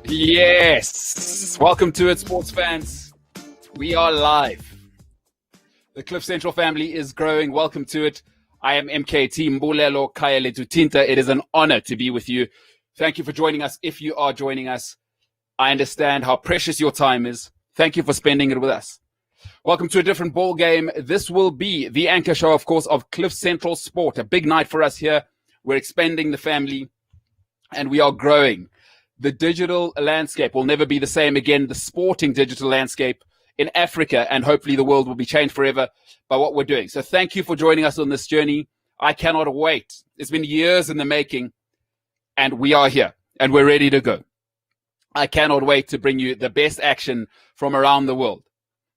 Yes. Welcome to it, sports fans. We are live. The Cliff Central family is growing. Welcome to it. I am MKT Mbulelo Kayaletutinta. It is an honor to be with you. Thank you for joining us. If you are joining us, I understand how precious your time is. Thank you for spending it with us. Welcome to a different ball game. This will be the anchor show, of course, of Cliff Central Sport. A big night for us here. We're expanding the family and we are growing. The digital landscape will never be the same again. The sporting digital landscape in Africa and hopefully the world will be changed forever by what we're doing. So thank you for joining us on this journey. I cannot wait. It's been years in the making and we are here and we're ready to go. I cannot wait to bring you the best action from around the world.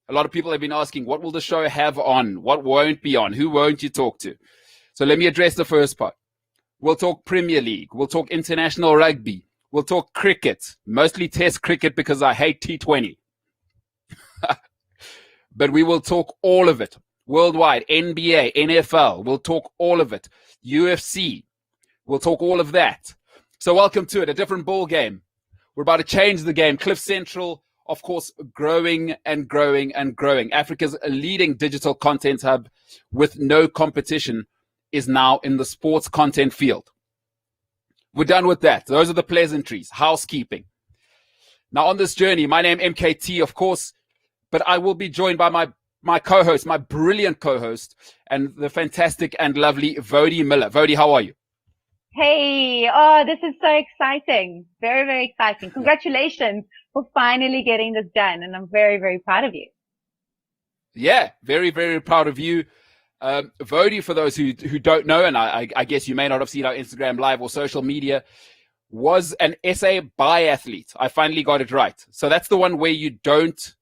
A lot of people have been asking, what will the show have on? What won't be on? Who won't you talk to? So let me address the first part. We'll talk Premier League. We'll talk international rugby. We'll talk cricket, mostly test cricket because I hate T20. But we will talk all of it. Worldwide, NBA, NFL, we'll talk all of it. UFC, we'll talk all of that. So welcome to it, a different ball game. We're about to change the game. Cliff Central, of course, growing and growing and growing. Africa's leading digital content hub with no competition is now in the sports content field. We're done with that. Those are the pleasantries, housekeeping. Now on this journey, my name MKT, of course, but I will be joined by my co-host, my brilliant co-host, and the fantastic and lovely Woude Muller. Woude, how are you? Hey, this is so exciting. Very, very exciting. Congratulations for finally getting this done. And I'm very, very proud of you. Yeah, very, very proud of you. Bode, for those who don't know, and I guess you may not have seen our Instagram live or social media, was an SA biathlete. I finally got it right. So that's the one where you don't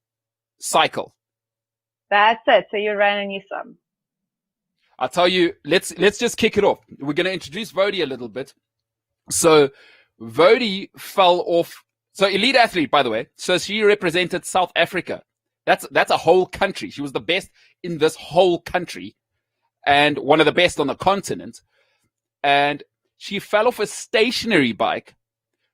cycle. That's it. So you ran and you swim. I'll tell you, let's just kick it off. We're going to introduce Bode a little bit. So Bode fell off. So elite athlete, by the way. So she represented South Africa. That's a whole country. She was the best in this whole country and one of the best on the continent. And she fell off a stationary bike,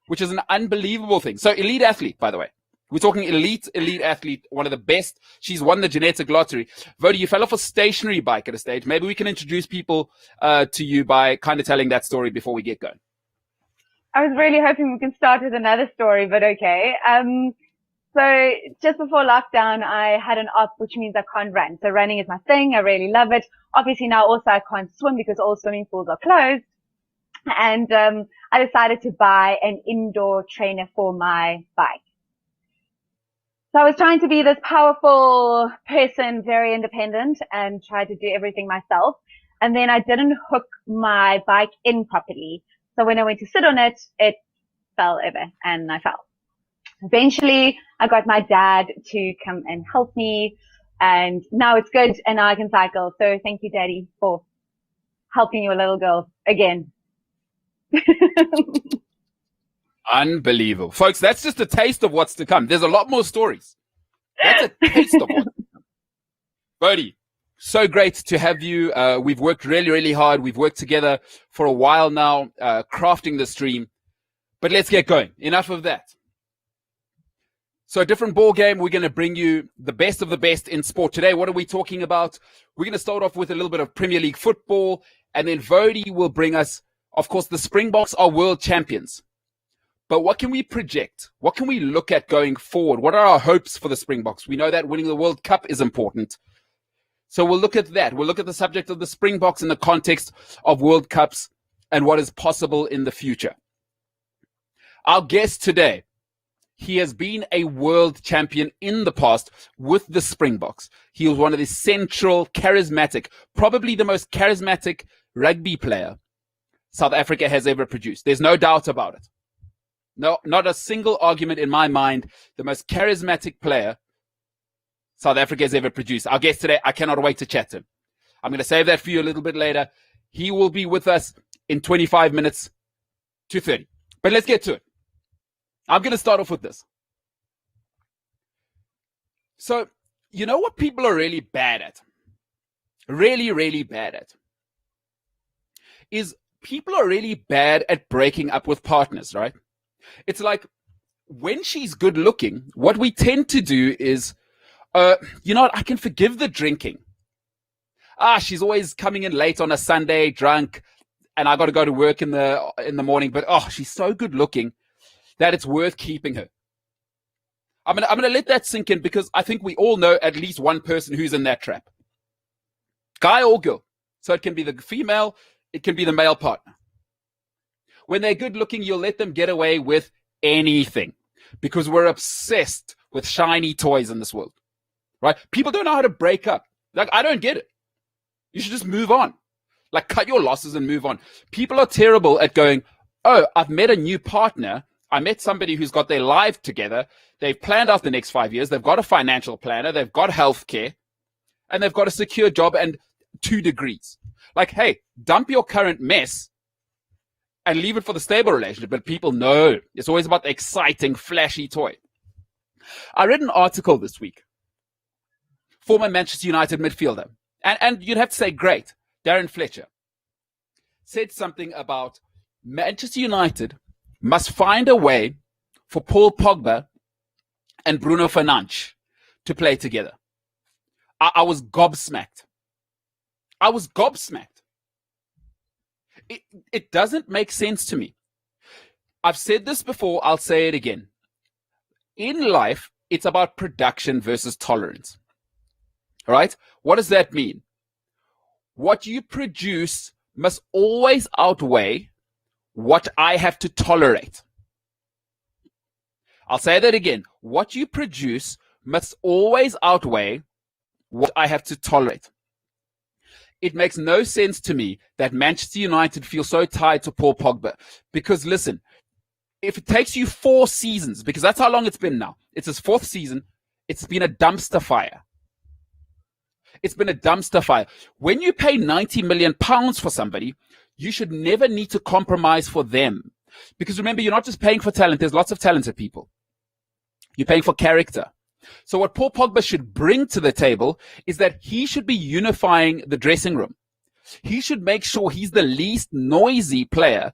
which is an unbelievable thing. So elite athlete, by the way. We're talking elite athlete, one of the best. She's won the genetic lottery. Bode, you fell off a stationary bike at a stage. Maybe we can introduce people to you by kind of telling that story before we get going. I was really hoping we can start with another story, but okay. So just before lockdown, I had an op, which means I can't run. So running is my thing. I really love it. Obviously now also I can't swim because all swimming pools are closed. And I decided to buy an indoor trainer for my bike. So I was trying to be this powerful person, very independent, and try to do everything myself. And then I didn't hook my bike in properly. So when I went to sit on it, it fell over and I fell. Eventually, I got my dad to come and help me, and now it's good, and now I can cycle. So thank you, Daddy, for helping your little girl again. Unbelievable. Folks, that's just a taste of what's to come. There's a lot more stories. That's a taste of what's to come. Bode, so great to have you. We've worked really, really hard. We've worked together for a while now, crafting the stream. But let's get going. Enough of that. So a different ball game. We're going to bring you the best of the best in sport. Today, what are we talking about? We're going to start off with a little bit of Premier League football. And then Bode will bring us, of course, the Springboks are world champions. But what can we project? What can we look at going forward? What are our hopes for the Springboks? We know that winning the World Cup is important. So we'll look at that. We'll look at the subject of the Springboks in the context of World Cups and what is possible in the future. Our guest today, he has been a world champion in the past with the Springboks. He was one of the central, charismatic, probably the most charismatic rugby player South Africa has ever produced. There's no doubt about it. No, not a single argument in my mind. The most charismatic player South Africa has ever produced. Our guest today, I cannot wait to chat to him. I'm going to save that for you a little bit later. He will be with us in 25 minutes to 30. But let's get to it. I'm going to start off with this. So, you know what people are really bad at? Really, really bad at? Is people are really bad at breaking up with partners, right? It's like when she's good looking, what we tend to do is, you know what, I can forgive the drinking. She's always coming in late on a Sunday, drunk, and I got to go to work in the morning. But she's so good looking that it's worth keeping her. I'm gonna let that sink in, because I think we all know at least one person who's in that trap, guy or girl. So it can be the female, it can be the male partner. When they're good looking, you'll let them get away with anything, because we're obsessed with shiny toys in this world, right? People don't know how to break up. Like, I don't get it. You should just move on. Like, cut your losses and move on. People are terrible at going, I've met a new partner. I met somebody who's got their life together. They've planned out the next 5 years. They've got a financial planner. They've got healthcare, and they've got a secure job and 2 degrees. Like, hey, dump your current mess and leave it for the stable relationship. But people know it's always about the exciting, flashy toy. I read an article this week. Former Manchester United midfielder, and you'd have to say great, Darren Fletcher, said something about Manchester United must find a way for Paul Pogba and Bruno Fernandes to play together. I was gobsmacked. It doesn't make sense to me. I've said this before, I'll say it again. In life, it's about production versus tolerance. All right? What does that mean? What you produce must always outweigh what I have to tolerate. I'll say that again. What you produce must always outweigh what I have to tolerate. It makes no sense to me that Manchester United feel so tied to Paul Pogba. Because listen, if it takes you 4 seasons, because that's how long it's been now, it's his 4th season, it's been a dumpster fire. It's been a dumpster fire. When you pay £90 million for somebody, you should never need to compromise for them. Because remember, you're not just paying for talent. There's lots of talented people. You're paying for character. So what Paul Pogba should bring to the table is that he should be unifying the dressing room. He should make sure he's the least noisy player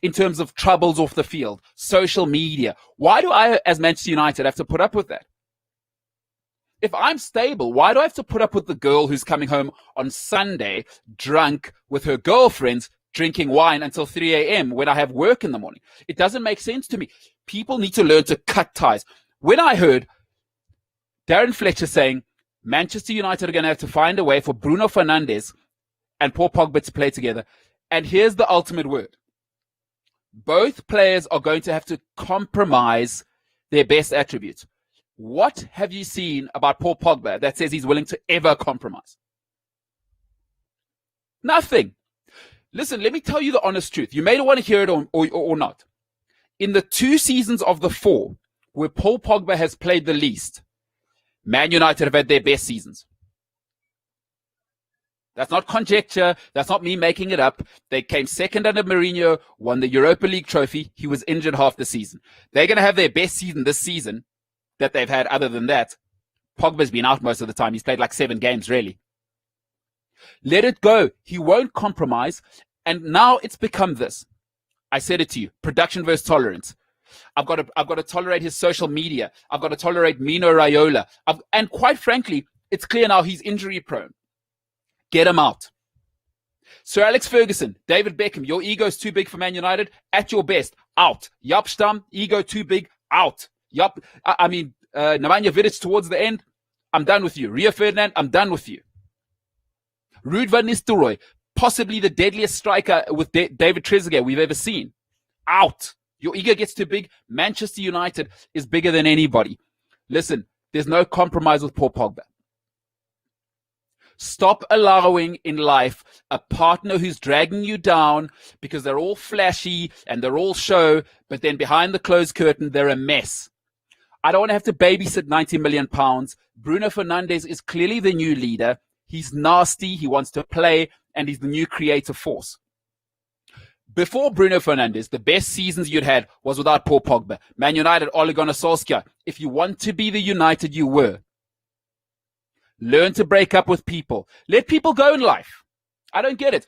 in terms of troubles off the field, social media. Why do I, as Manchester United, have to put up with that? If I'm stable, why do I have to put up with the girl who's coming home on Sunday drunk with her girlfriends drinking wine until 3 a.m. when I have work in the morning? It doesn't make sense to me. People need to learn to cut ties. When I heard Darren Fletcher saying Manchester United are going to have to find a way for Bruno Fernandes and Paul Pogba to play together, and here's the ultimate word. Both players are going to have to compromise their best attributes. What have you seen about Paul Pogba that says he's willing to ever compromise? Nothing. Listen, let me tell you the honest truth. You may want to hear it or not. In the 2 seasons of the 4 where Paul Pogba has played the least, Man United have had their best seasons. That's not conjecture. That's not me making it up. They came second under Mourinho, won the Europa League trophy. He was injured half the season. They're going to have their best season this season that they've had. Other than that, Pogba's been out most of the time. He's played like 7 games, really. Let it go. He won't compromise. And now it's become this. I said it to you. Production versus tolerance. I've got to tolerate his social media. I've got to tolerate Mino Raiola. And quite frankly, it's clear now he's injury prone. Get him out. Sir Alex Ferguson, David Beckham, your ego's too big for Man United. At your best, out. Jaap Stam, ego too big, out. Nemanja Vidic towards the end, I'm done with you. Rio Ferdinand, I'm done with you. Ruud van Nistelrooy, possibly the deadliest striker with David Trezeguet we've ever seen. Out. Your ego gets too big. Manchester United is bigger than anybody. Listen, there's no compromise with Paul Pogba. Stop allowing in life a partner who's dragging you down because they're all flashy and they're all show, but then behind the closed curtain, they're a mess. I don't want to have to babysit £90 million. Bruno Fernandes is clearly the new leader. He's nasty. He wants to play, and he's the new creative force. Before Bruno Fernandes, the best seasons you'd had was without Paul Pogba. Man United, Ole Gunnar Solskjaer. If you want to be the United you were, learn to break up with people. Let people go in life. I don't get it.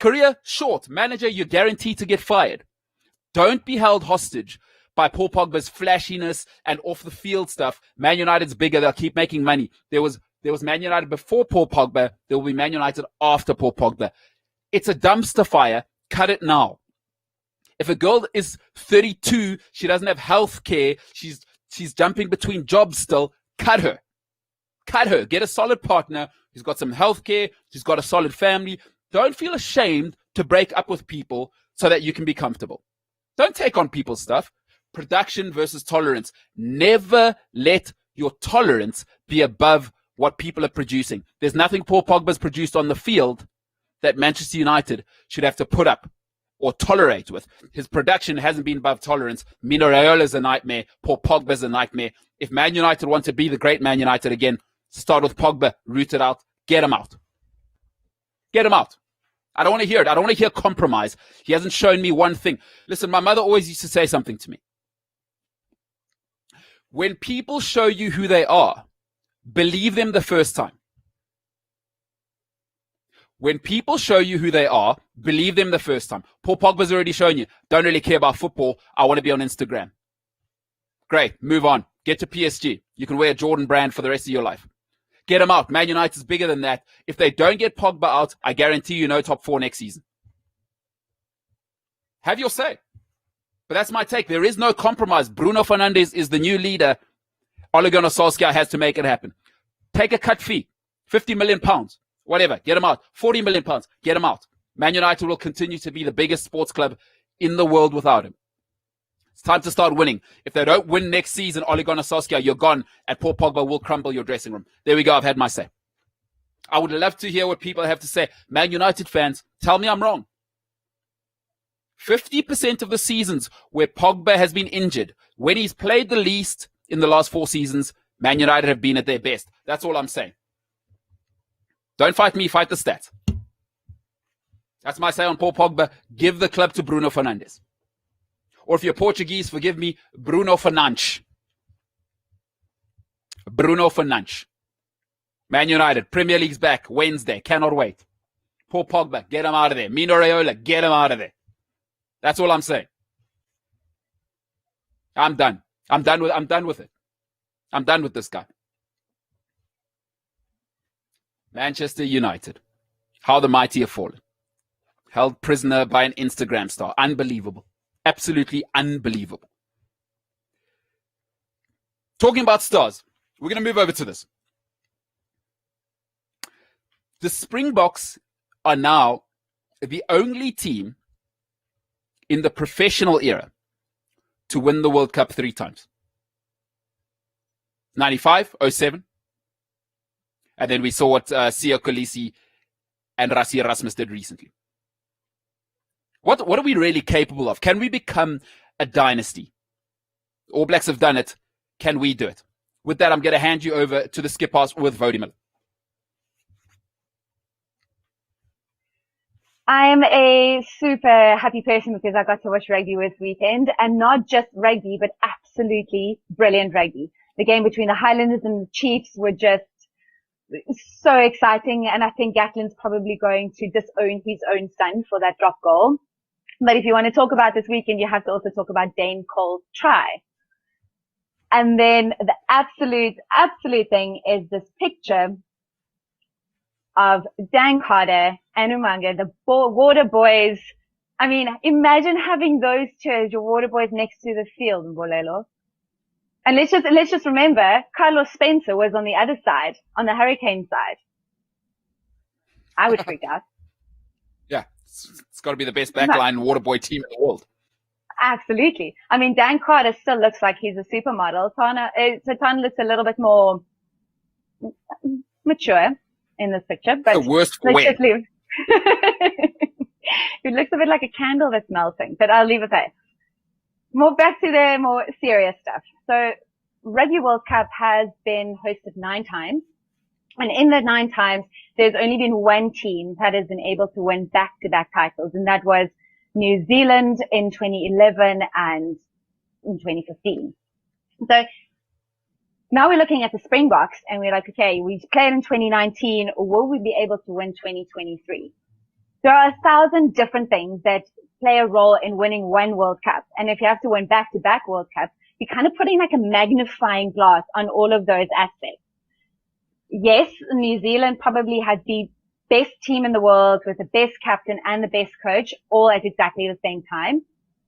Career short. Manager, you're guaranteed to get fired. Don't be held hostage by Paul Pogba's flashiness and off the field stuff. Man United's bigger. They'll keep making money. There was Man United before Paul Pogba. There will be Man United after Paul Pogba. It's a dumpster fire. Cut it now. If a girl is 32, she doesn't have health care, she's jumping between jobs still, cut her. Cut her. Get a solid partner who's got some health care, who's got a solid family. Don't feel ashamed to break up with people so that you can be comfortable. Don't take on people's stuff. Production versus tolerance. Never let your tolerance be above what people are producing. There's nothing Paul Pogba's produced on the field that Manchester United should have to put up or tolerate with. His production hasn't been above tolerance. Mino Raiola's a nightmare. Paul Pogba's a nightmare. If Man United want to be the great Man United again, start with Pogba, root it out, get him out. Get him out. I don't want to hear it. I don't want to hear compromise. He hasn't shown me one thing. Listen, my mother always used to say something to me. When people show you who they are, believe them the first time. When people show you who they are, believe them the first time. Paul Pogba's already shown you. Don't really care about football. I want to be on Instagram. Great. Move on. Get to PSG. You can wear a Jordan brand for the rest of your life. Get them out. Man United's bigger than that. If they don't get Pogba out, I guarantee you no top 4 next season. Have your say. But that's my take. There is no compromise. Bruno Fernandes is the new leader. Ole Gunnar Solskjaer has to make it happen. Take a cut fee. 50 million pounds. Whatever. Get him out. 40 million pounds. Get him out. Man United will continue to be the biggest sports club in the world without him. It's time to start winning. If they don't win next season, Ole Gunnar Solskjaer, you're gone, and Paul Pogba will crumble your dressing room. There we go. I've had my say. I would love to hear what people have to say. Man United fans, tell me I'm wrong. 50% of the seasons where Pogba has been injured, when he's played the least in the last 4 seasons, Man United have been at their best. That's all I'm saying. Don't fight me, fight the stats. That's my say on Paul Pogba. Give the club to Bruno Fernandes. Or if you're Portuguese, forgive me, Bruno Fernandes. Bruno Fernandes. Man United, Premier League's back, Wednesday, cannot wait. Paul Pogba, get him out of there. Mino Raiola, get him out of there. That's all I'm saying. I'm done. I'm done with it. I'm done with this guy. Manchester United. How the mighty have fallen. Held prisoner by an Instagram star. Unbelievable. Absolutely unbelievable. Talking about stars, we're going to move over to this. The Springboks are now the only team in the professional era to win the World Cup 3 times. 95, 07. And then we saw what Siya Kolisi and Rassie Erasmus did recently. What are we really capable of? Can we become a dynasty? All Blacks have done it. Can we do it? With that, I'm going to hand you over to the skippers with Woude Muller. I'm a super happy person because I got to watch rugby this weekend, and not just rugby, but absolutely brilliant rugby. The game between the Highlanders and the Chiefs were just so exciting, and I think Gatland's probably going to disown his own son for that drop goal. But if you want to talk about this weekend, you have to also talk about Dane Cole's try. And then the absolute thing is this picture of Dan Carter and Umanga, the water boys. I mean, imagine having those two as your water boys next to the field, Mbolelo. And let's just remember, Carlos Spencer was on the other side, on the Hurricane side. I would freak out. Yeah, it's got to be the best backline water boy team in the world. Absolutely. I mean, Dan Carter still looks like he's a supermodel. Tana looks a little bit more mature in this picture, but the worst for when. It looks a bit like a candle that's melting, but I'll leave it there. Back to the more serious stuff. So Rugby World Cup has been hosted 9 times. And in the 9 times, there's only been one team that has been able to win back-to-back titles. And that was New Zealand in 2011 and in 2015. So now we're looking at the Springboks and we're like, okay, we played in 2019. Will we be able to win 2023? There are 1,000 different things that play a role in winning one World Cup. And if you have to win back-to-back World Cups, you're kind of putting like a magnifying glass on all of those aspects. Yes, New Zealand probably had the best team in the world with the best captain and the best coach all at exactly the same time.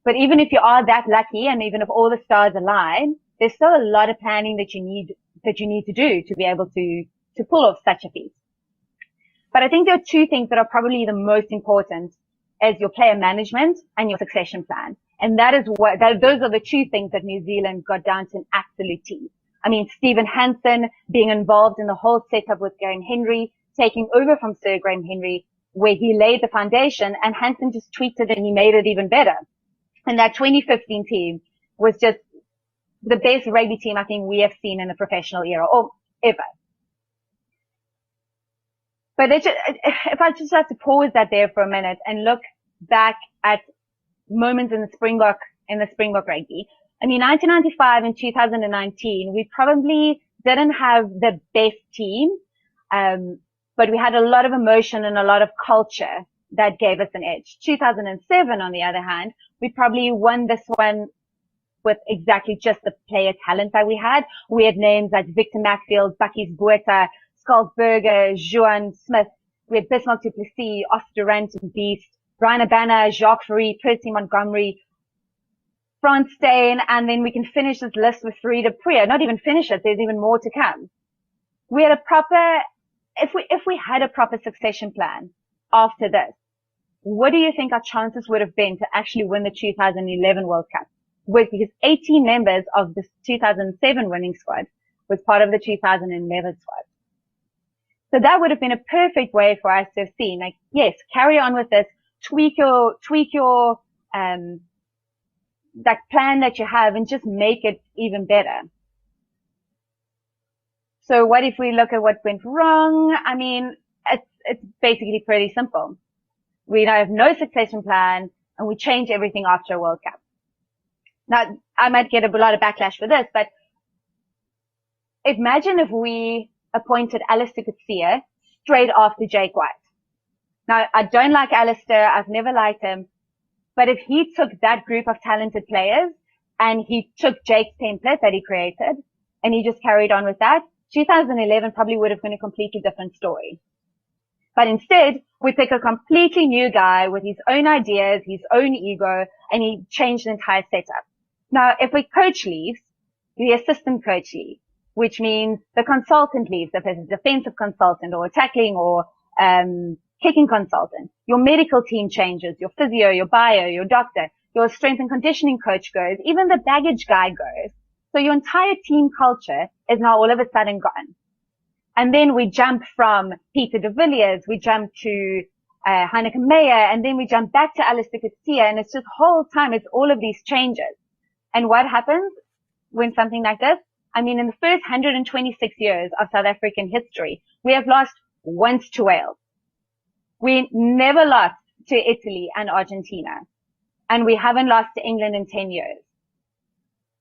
But even if you are that lucky, and even if all the stars align, there's still a lot of planning that you need to do to be able to pull off such a feat. But I think there are two things that are probably the most important as your player management and your succession plan. And those are the two things that New Zealand got down to an absolute T. I mean, Stephen Hansen being involved in the whole setup with Graham Henry, taking over from Sir Graham Henry, where he laid the foundation, and Hansen just tweaked it and he made it even better. And that 2015 team was just the best rugby team I think we have seen in the professional era, or ever. But if I just have to pause that there for a minute and look back at moments in the Springbok rugby. I mean, 1995 and 2019, we probably didn't have the best team, but we had a lot of emotion and a lot of culture that gave us an edge. 2007, on the other hand, we probably won this one with exactly just the player talent that we had. We had names like Victor Matfield, Bakkies Botha, Skalkberger, Johan Smith. We had Bismarck du Plessis, Osterrand and Beast, Brian Abana, Jacques Fourie, Percy Montgomery, Frans Steyn, and then we can finish this list with Fourie de Preer. Not even finish it, there's even more to come. We had if we had a proper succession plan after this, what do you think our chances would have been to actually win the 2011 World Cup? Because 18 members of the 2007 winning squad was part of the 2011 squad. So that would have been a perfect way for us to have seen, like, yes, carry on with this, tweak your, that plan that you have and just make it even better. So what if we look at what went wrong? I mean, it's basically pretty simple. We have no succession plan and we change everything after a World Cup. Now, I might get a lot of backlash for this, but imagine if we appointed Alistair Coetzee straight after Jake White. Now, I don't like Alistair. I've never liked him. But if he took that group of talented players and he took Jake's template that he created and he just carried on with that, 2011 probably would have been a completely different story. But instead, we pick a completely new guy with his own ideas, his own ego, and he changed the entire setup. Now, if a coach leaves, the assistant coach leaves, which means the consultant leaves, if it's a defensive consultant or a tackling or kicking consultant. Your medical team changes, your physio, your bio, your doctor, your strength and conditioning coach goes, even the baggage guy goes. So your entire team culture is now all of a sudden gone. And then we jump from Peter de Villiers, we jump to Heineke Meyer, and then we jump back to Alistair Coetzee, and it's just whole time it's all of these changes. And what happens when something like this? I mean, in the first 126 years of South African history, we have lost once to Wales. We never lost to Italy and Argentina. And we haven't lost to England in 10 years.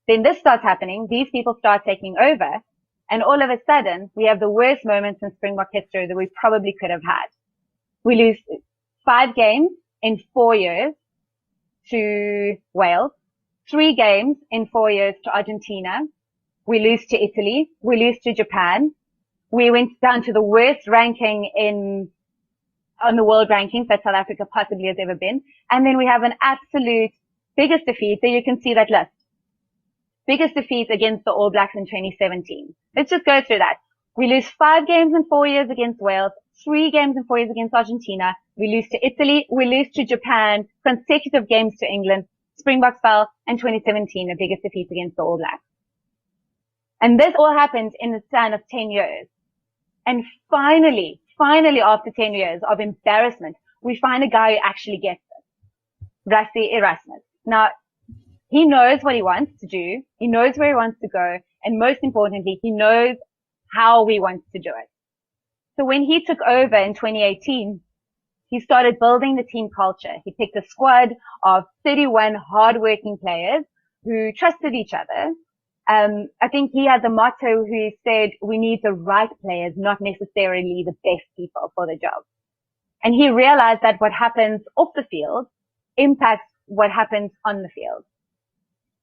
Then this starts happening. These people start taking over. And all of a sudden, we have the worst moments in Springbok history that we probably could have had. We lose 5 games in 4 years to Wales, 3 games in 4 years to Argentina. We lose to Italy. We lose to Japan. We went down to the worst ranking on the world rankings that South Africa possibly has ever been. And then we have an absolute biggest defeat. There you can see that list. Biggest defeat against the All Blacks in 2017. Let's just go through that. We lose 5 games in 4 years against Wales, 3 games in 4 years against Argentina. We lose to Italy. We lose to Japan, consecutive games to England. Springboks fell, and 2017, the biggest defeat against the All Blacks. And this all happened in the span of 10 years. And finally, after 10 years of embarrassment, we find a guy who actually gets it. Rassie Erasmus. Now, he knows what he wants to do. He knows where he wants to go. And most importantly, he knows how he wants to do it. So when he took over in 2018, he started building the team culture. He picked a squad of 31 hardworking players who trusted each other. I think he had the motto who said, we need the right players, not necessarily the best people for the job. And he realized that what happens off the field impacts what happens on the field.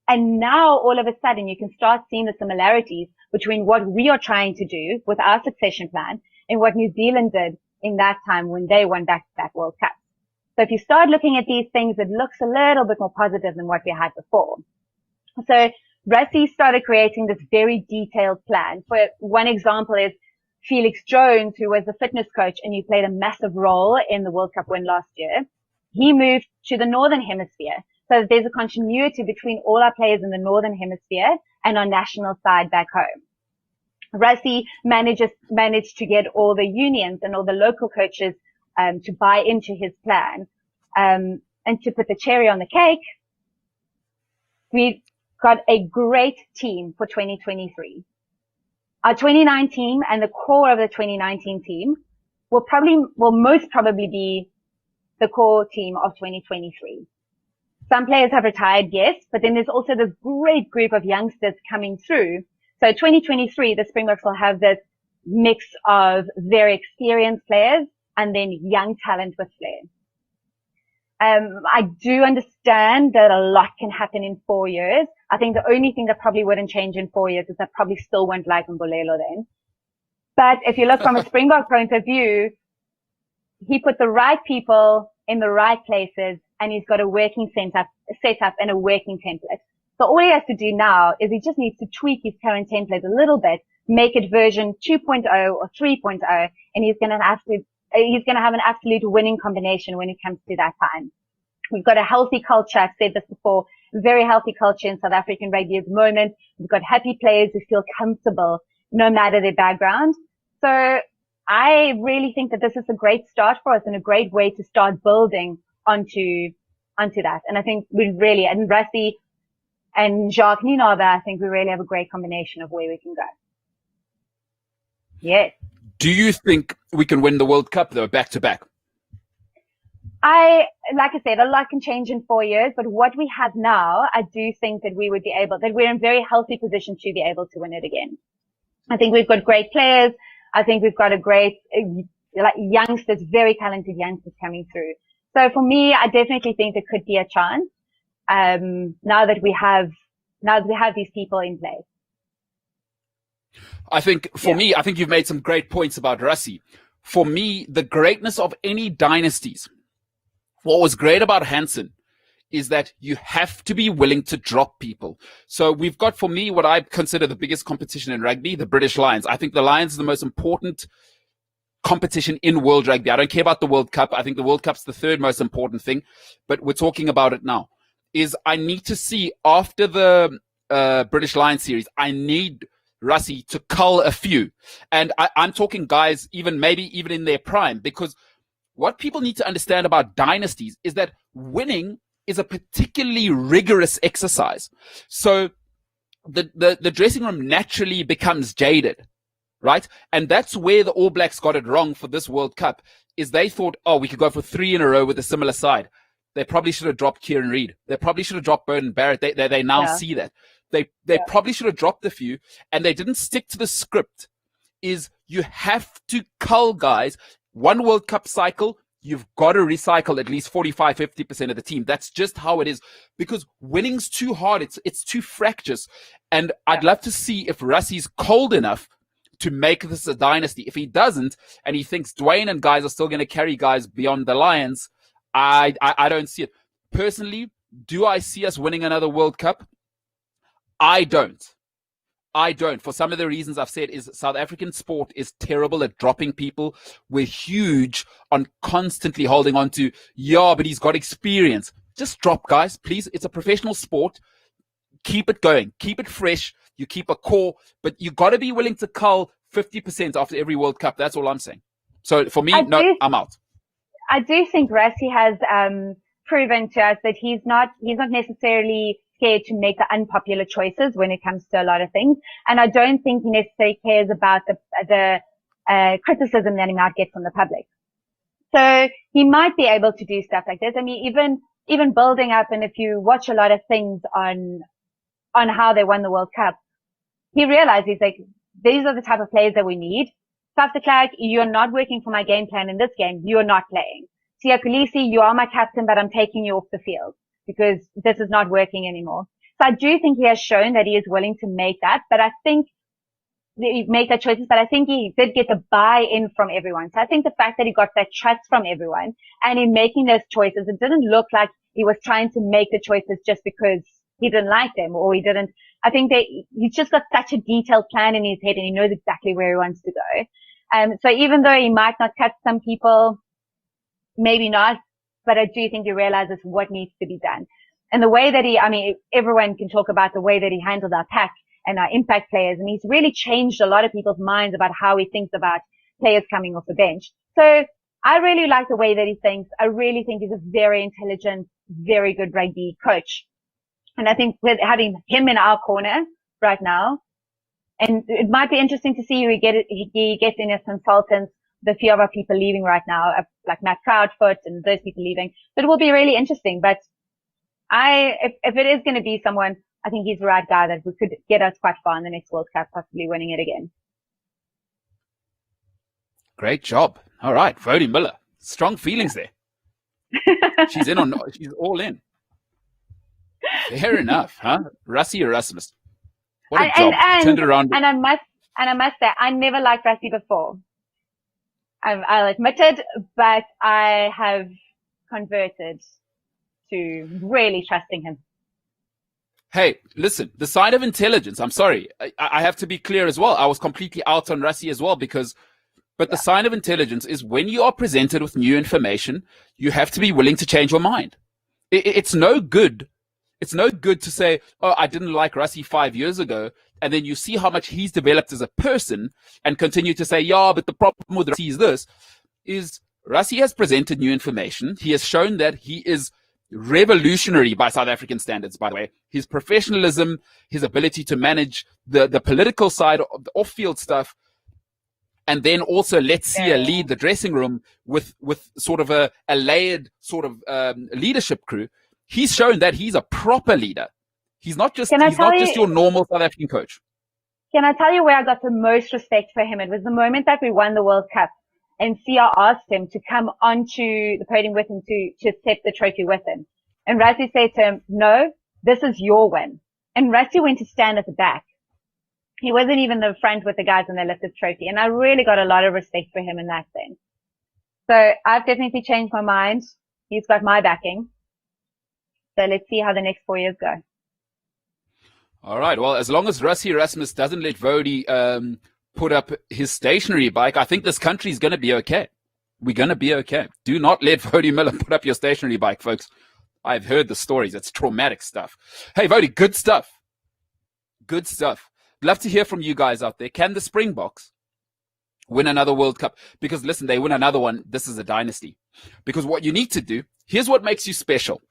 And now all of a sudden you can start seeing the similarities between what we are trying to do with our succession plan and what New Zealand did in that time when they won back-to-back World Cups. So if you start looking at these things, it looks a little bit more positive than what we had before. So Rassie started creating this very detailed plan. For one example is Felix Jones, who was the fitness coach and who played a massive role in the World Cup win last year. He moved to the Northern Hemisphere. So there's a continuity between all our players in the Northern Hemisphere and our national side back home. Rassie managed to get all the unions and all the local coaches to buy into his plan. And to put the cherry on the cake, we got a great team for 2023. Our 2019 and the core of the 2019 team will most probably be the core team of 2023. Some players have retired, yes, but then there's also this great group of youngsters coming through. So 2023, the Springboks will have this mix of very experienced players and then young talent with flair. I do understand that a lot can happen in 4 years. I think the only thing that probably wouldn't change in 4 years is I probably still won't like Mbulelo then. But if you look from a Springbok point of view, he put the right people in the right places and he's got a working setup and a working template. So all he has to do now is he just needs to tweak his current template a little bit, make it version 2.0 or 3.0, and he's going to have an absolute winning combination when it comes to that time. We've got a healthy culture. I've said this before, very healthy culture in South African rugby at the moment. We've got happy players who feel comfortable no matter their background. So I really think that this is a great start for us and a great way to start building onto that. And I think and Rassie and Jacques Nienaber, I think we really have a great combination of where we can go. Yes. Do you think we can win the World Cup though, back to back? Like I said, a lot can change in 4 years, but what we have now, I do think that we're in a very healthy position to be able to win it again. I think we've got great players. I think we've got a great, youngsters, very talented youngsters coming through. So for me, I definitely think there could be a chance, now that we have these people in place. I think for me, I think you've made some great points about Rassie. For me, the greatness of any dynasties, what was great about Hansen is that you have to be willing to drop people. So we've got, for me, what I consider the biggest competition in rugby, the British Lions. I think the Lions is the most important competition in world rugby. I don't care about the World Cup. I think the World Cup's the third most important thing, but we're talking about it now. I need to see after the British Lions series, I need Rassie to cull a few. And I'm talking guys maybe even in their prime, because what people need to understand about dynasties is that winning is a particularly rigorous exercise. So the dressing room naturally becomes jaded, right? And that's where the All Blacks got it wrong for this World Cup, is they thought, we could go for 3 in a row with a similar side. They probably should have dropped Kieran Reid. They probably should have dropped Bode and Barrett. They now see that. They probably should have dropped a few, and they didn't stick to the script. Is you have to cull guys. One World Cup cycle, you've got to recycle at least 45, 50% of the team. That's just how it is, because winning's too hard. It's too fractious. And I'd love to see if Rassie's cold enough to make this a dynasty. If he doesn't, and he thinks Dwayne and guys are still going to carry guys beyond the Lions, I don't see it. Personally, do I see us winning another World Cup? I don't. For some of the reasons I've said, is South African sport is terrible at dropping people. We're huge on constantly holding on to, but he's got experience. Just drop guys, please. It's a professional sport. Keep it going. Keep it fresh. You keep a core, but you got to be willing to cull 50% after every World Cup. That's all I'm saying. So for me, I'm out. I do think Rassie has proven to us that he's not necessarily scared to make the unpopular choices when it comes to a lot of things. And I don't think he necessarily cares about the criticism that he might get from the public. So he might be able to do stuff like this. I mean, even building up, and if you watch a lot of things on how they won the World Cup, he realizes like, these are the type of players that we need. South de Klerk, you're not working for my game plan in this game. You're not playing. Siya Kolisi, you are my captain, but I'm taking you off the field because this is not working anymore. So I do think he has shown that he is willing to make that, but I think make that choices, but I think he did get the buy-in from everyone. So I think the fact that he got that trust from everyone and in making those choices, it didn't look like he was trying to make the choices just because he didn't like them or he didn't. I think he's just got such a detailed plan in his head and he knows exactly where he wants to go. So even though he might not cut some people, maybe not, but I do think he realizes what needs to be done. And the way that everyone can talk about the way that he handled our pack and our impact players. And he's really changed a lot of people's minds about how he thinks about players coming off the bench. So I really like the way that he thinks. I really think he's a very intelligent, very good rugby coach. And I think with having him in our corner right now, and it might be interesting to see who he gets in as consultants, the few of our people leaving right now, like Matt Proudfoot and those people leaving. But it will be really interesting. But if it is going to be someone, I think he's the right guy that could get us quite far in the next World Cup, possibly winning it again. Great job. All right, Woude Muller. Strong feelings there. She's all in. Fair enough, huh? Rassie Erasmus. What a job. Turned around. And I must say, I never liked Rassie before. I'll admit it, but I have converted to really trusting him. Hey, listen, the sign of intelligence, I'm sorry, I have to be clear as well. I was completely out on Rassie as well but the sign of intelligence is when you are presented with new information, you have to be willing to change your mind. It's no good. It's no good to say, oh, I didn't like Rassie 5 years ago. And then you see how much he's developed as a person and continue to say, yeah, but the problem with Rassie is Rassie has presented new information. He has shown that he is revolutionary by South African standards, by the way. His professionalism, his ability to manage the political side of the off-field stuff, and then also let Sia lead the dressing room with sort of a layered sort of leadership crew. He's shown that he's a proper leader. He's not just your normal South African coach. Can I tell you where I got the most respect for him? It was the moment that we won the World Cup and Sia asked him to come onto the podium with him to accept the trophy with him. And Rassie said to him, no, this is your win. And Rassie went to stand at the back. He wasn't even the front with the guys when they lifted the trophy. And I really got a lot of respect for him in that sense. So I've definitely changed my mind. He's got my backing. So let's see how the next 4 years go. All right. Well, as long as Rassie Erasmus doesn't let Woude put up his stationary bike, I think this country is going to be okay. We're going to be okay. Do not let Woude Muller put up your stationary bike, folks. I've heard the stories. It's traumatic stuff. Hey, Woude, good stuff. Good stuff. Love to hear from you guys out there. Can the Springboks win another World Cup? Because listen, they win another one. This is a dynasty. Because what you need to do, here's what makes you special.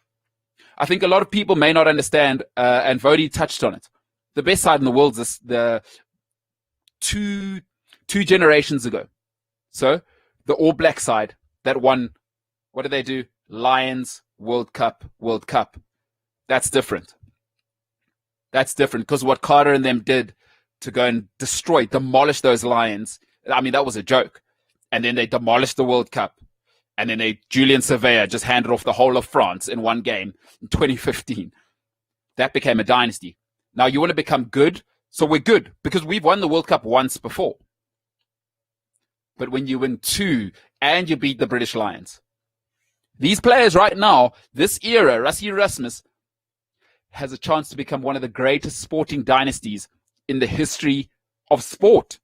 I think a lot of people may not understand, and Woude touched on it. The best side in the world is the two generations ago. So the All Black side that won, what did they do? Lions, World Cup. That's different. That's different because what Carter and them did to go and demolish those Lions, I mean, that was a joke. And then they demolished the World Cup. And then Julian Surveyor just handed off the whole of France in one game in 2015. That became a dynasty. Now you want to become good, so we're good because we've won the World Cup once before. But when you win two and you beat the British Lions, these players right now, this era, Rassie Erasmus, has a chance to become one of the greatest sporting dynasties in the history of sport.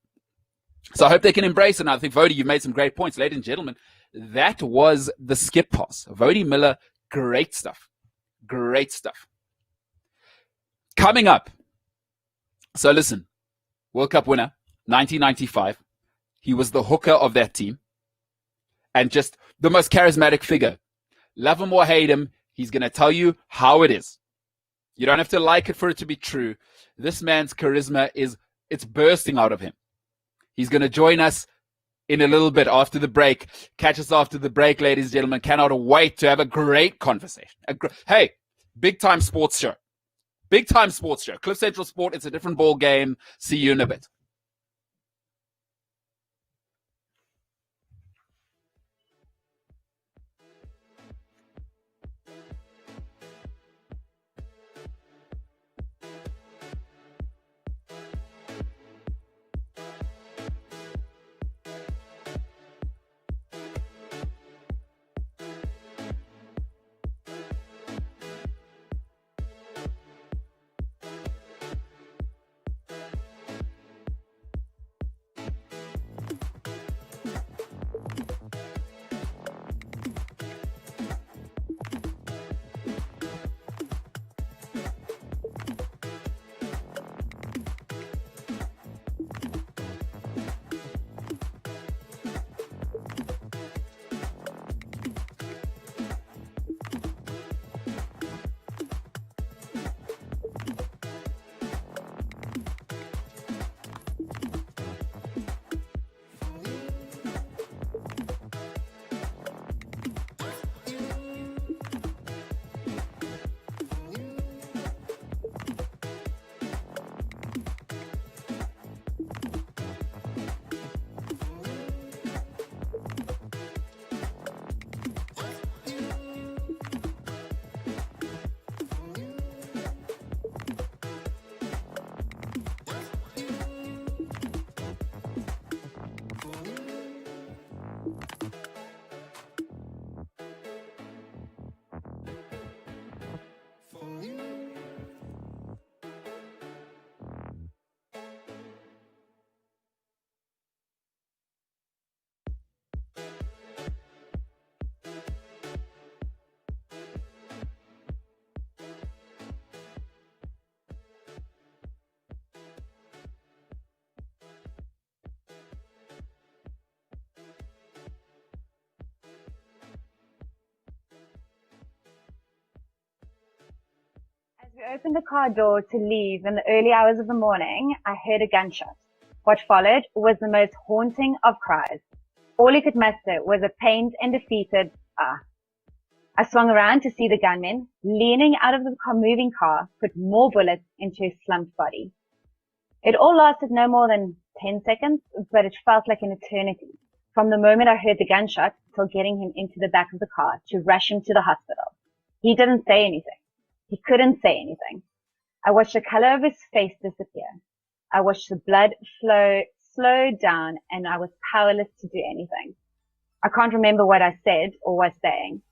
So I hope they can embrace it. And I think, Woude, you've made some great points. Ladies and gentlemen, that was the skip pass. Woude Muller, great stuff. Great stuff. Coming up. So listen, World Cup winner, 1995. He was the hooker of that team. And just the most charismatic figure. Love him or hate him, he's going to tell you how it is. You don't have to like it for it to be true. This man's charisma it's bursting out of him. He's going to join us in a little bit after the break. Catch us after the break, ladies and gentlemen. Cannot wait to have a great conversation. Hey, big time sports show. Big time sports show. Cliff Central Sport, it's a different ball game. See you in a bit. I opened the car door to leave in the early hours of the morning. I heard a gunshot. What followed was the most haunting of cries. All he could muster was a pained and defeated, ah. I swung around to see the gunman, leaning out of the moving car, put more bullets into his slumped body. It all lasted no more than 10 seconds, but it felt like an eternity. From the moment I heard the gunshot till getting him into the back of the car to rush him to the hospital. He didn't say anything. He couldn't say anything. I watched the color of his face disappear. I watched the blood flow slow down, and I was powerless to do anything. I can't remember what I said or was saying.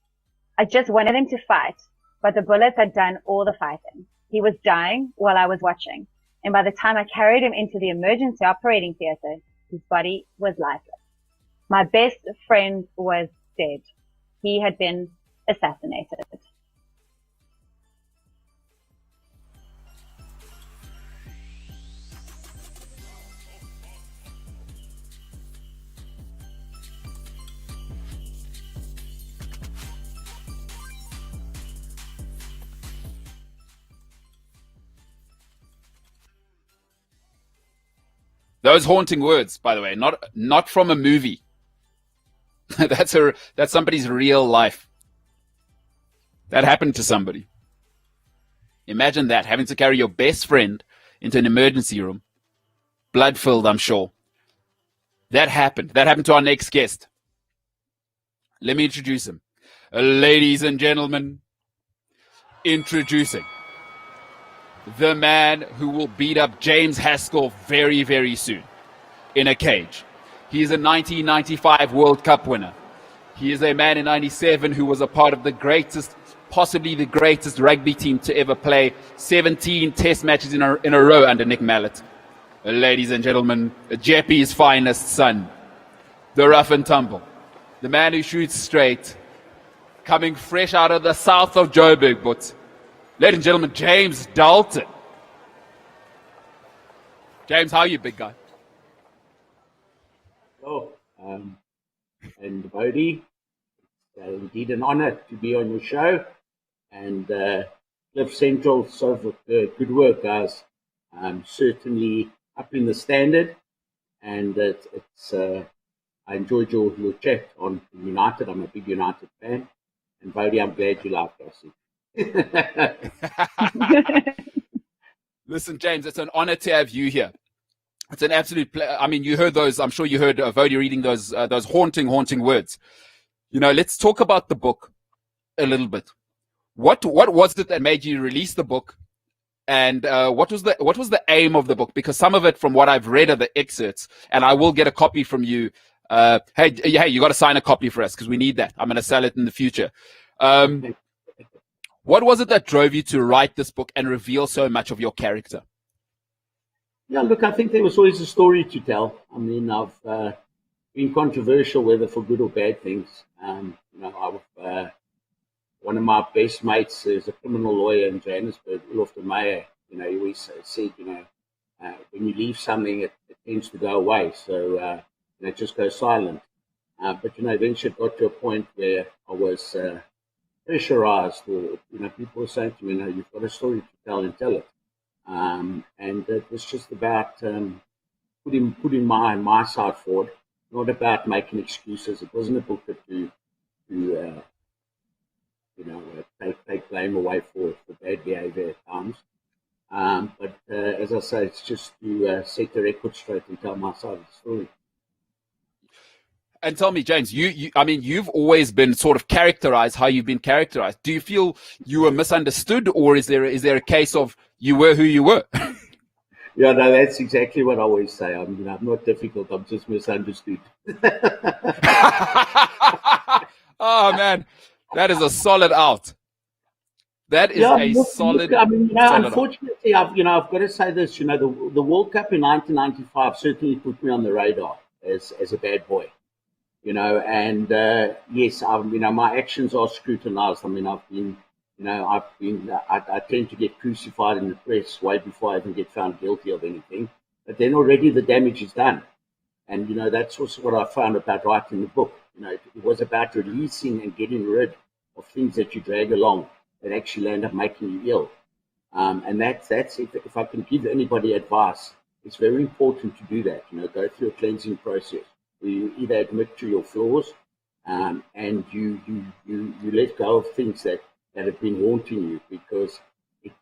I just wanted him to fight, but the bullets had done all the fighting. He was dying while I was watching, and by the time I carried him into the emergency operating theater, his body was lifeless. My best friend was dead. He had been assassinated. Those haunting words, by the way, not from a movie. That's somebody's real life. That happened to somebody. Imagine that, having to carry your best friend into an emergency room. Blood-filled, I'm sure. That happened. That happened to our next guest. Let me introduce him. Ladies and gentlemen, introducing the man who will beat up James Haskell very, very soon in a cage. He is a 1995 World Cup winner. He is a man in 97 who was a part of the greatest, possibly the greatest rugby team to ever play 17 test matches in a row under Nick Mallett. Ladies and gentlemen, Jeppy's finest son, the rough and tumble, the man who shoots straight, coming fresh out of the south of Joburg, but ladies and gentlemen, James Dalton. James, how are you, big guy? Oh, and Bode, it's indeed an honor to be on your show. And Cliff Central, so good work, guys. Certainly up in the standard. And I enjoyed your chat on United. I'm a big United fan. And Bode, I'm glad you liked us. Listen, James, it's an honor to have you here. It's an absolute pleasure. I mean, you heard those. I'm sure you heard Bode reading those haunting words. You know, let's talk about the book a little bit. What was it that made you release the book, and what was the aim of the book? Because some of it, from what I've read, are the excerpts, and I will get a copy from you. Hey, you got to sign a copy for us because we need that. I'm going to sell it in the future. What was it that drove you to write this book and reveal so much of your character? Yeah, look, I think there was always a story to tell. I mean, I've been controversial, whether for good or bad things. One of my best mates is a criminal lawyer in Johannesburg, Olaf de Meyer. He always said, when you leave something, it tends to go away. So, it just goes silent. But, eventually it got to a point where I was pressurized, or people were saying to me, you've got a story to tell and tell it. And it was just about putting my side forward, not about making excuses. It wasn't a book to take blame away for bad behavior at times. But as I say, it's just to set the record straight and tell my side of the story. And tell me, James, you've always been sort of characterized how you've been characterized. Do you feel you were misunderstood, or is there a case of you were who you were? Yeah, no, that's exactly what I always say. I'm not difficult. I'm just misunderstood. Oh man, that is a solid out. That is solid. I mean, unfortunately, I've got to say this. The World Cup in 1995 certainly put me on the radar as a bad boy. And yes, my actions are scrutinized. I mean, I tend to get crucified in the press way before I even get found guilty of anything. But then already the damage is done. And, that's also what I found about writing the book. It was about releasing and getting rid of things that you drag along that actually end up making you ill. And that's if I can give anybody advice, it's very important to do that. Go through a cleansing process where you either admit to your flaws, and you let go of things that have been haunting you, because it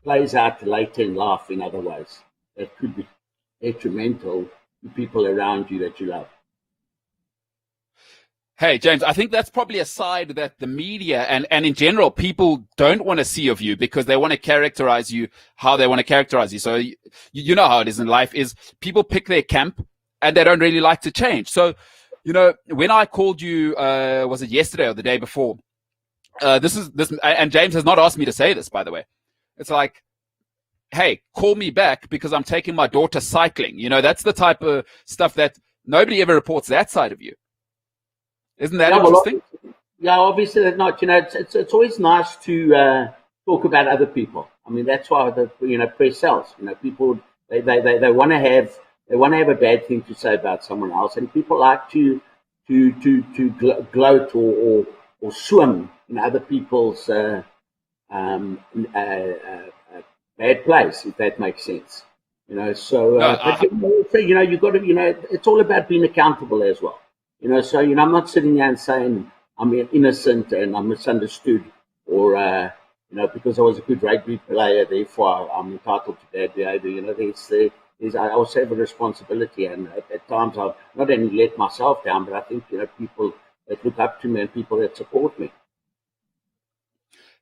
plays out later in life in other ways that could be detrimental to people around you that you love. Hey, James, I think that's probably a side that the media and in general, people don't want to see of you, because they want to characterize you how they want to characterize you. So you know how it is in life, is people pick their camp and they don't really like to change. So, when I called you, was it yesterday or the day before? This, and James has not asked me to say this, by the way. It's like, hey, call me back because I'm taking my daughter cycling. That's the type of stuff that nobody ever reports that side of you. Isn't that interesting? Obviously they're not. It's always nice to talk about other people. I mean, that's why the press sells. People they want to have a bad thing to say about someone else, and people like to gloat or swim in other people's bad place, if that makes sense. So you got to. It's all about being accountable as well. So I'm not sitting there and saying I'm innocent and I'm misunderstood, or because I was a good rugby player, therefore I'm entitled to bad behaviour. I also have a responsibility, and at times I've not only let myself down, but I think people that look up to me and people that support me.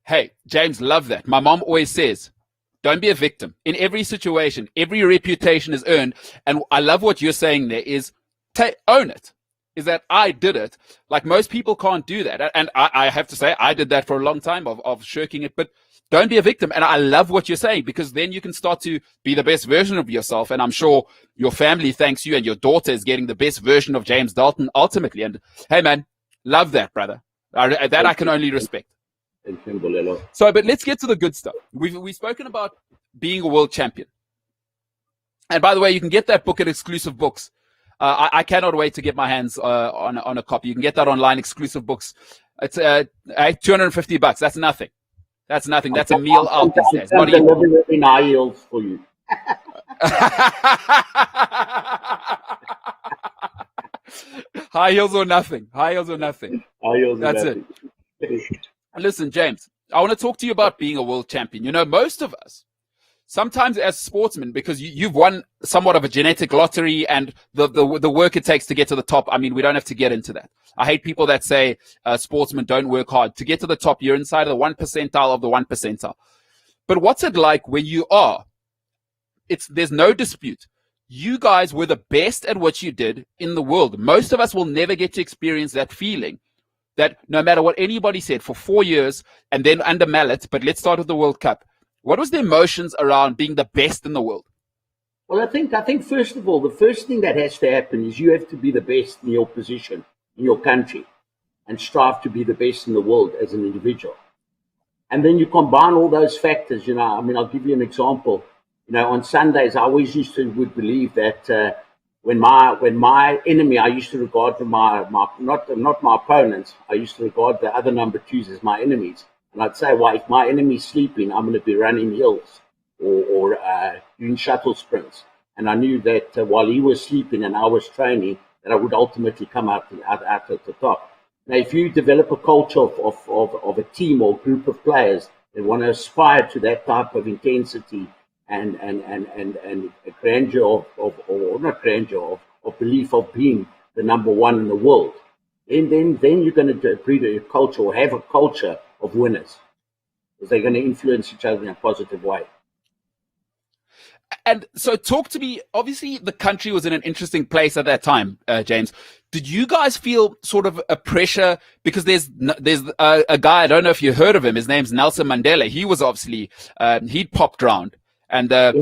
Hey, James, love that. My mom always says, don't be a victim. In every situation, every reputation is earned, and I love what you're saying there is own it. Is that I did it. Like, most people can't do that. And I have to say, I did that for a long time of shirking it, but don't be a victim. And I love what you're saying, because then you can start to be the best version of yourself. And I'm sure your family thanks you, and your daughter is getting the best version of James Dalton ultimately. And hey, man, love that, brother. That I can only respect. So, but let's get to the good stuff. We've spoken about being a world champion. And by the way, you can get that book at Exclusive Books. I cannot wait to get my hands on a copy. You can get that online, Exclusive Books. It's $250. That's nothing. That's nothing. That's a meal out these days. I'm delivering in high heels for you. High heels or nothing. High heels or nothing. High heels. That's it. Listen, James, I want to talk to you about being a world champion. Most of us, sometimes as sportsmen, because you've won somewhat of a genetic lottery and the work it takes to get to the top. I mean, we don't have to get into that. I hate people that say sportsmen don't work hard. To get to the top, you're inside of the 1 percentile of the 1 percentile. But what's it like when you are? There's no dispute. You guys were the best at what you did in the world. Most of us will never get to experience that feeling, that no matter what anybody said for 4 years and then under mallet, but let's start with the World Cup. What was the emotions around being the best in the world? Well, I think first of all, the first thing that has to happen is you have to be the best in your position, in your country, and strive to be the best in the world as an individual. And then you combine all those factors. I'll give you an example. On Sundays, I always would believe that when my enemy, I used to regard my not my opponents, I used to regard the other number twos as my enemies. And I'd say, well, if my enemy's sleeping, I'm going to be running hills or doing shuttle sprints. And I knew that while he was sleeping and I was training, that I would ultimately come out at the top. Now, if you develop a culture of a team or group of players that want to aspire to that type of intensity and a grandeur of belief of being the number one in the world, then you're going to breed a culture or have a culture of winners, because they're going to influence each other in a positive way. And so talk to me, obviously the country was in an interesting place at that time, James. Did you guys feel sort of a pressure? Because there's a guy, I don't know if you heard of him, his name's Nelson Mandela. He was obviously, he'd popped round. And that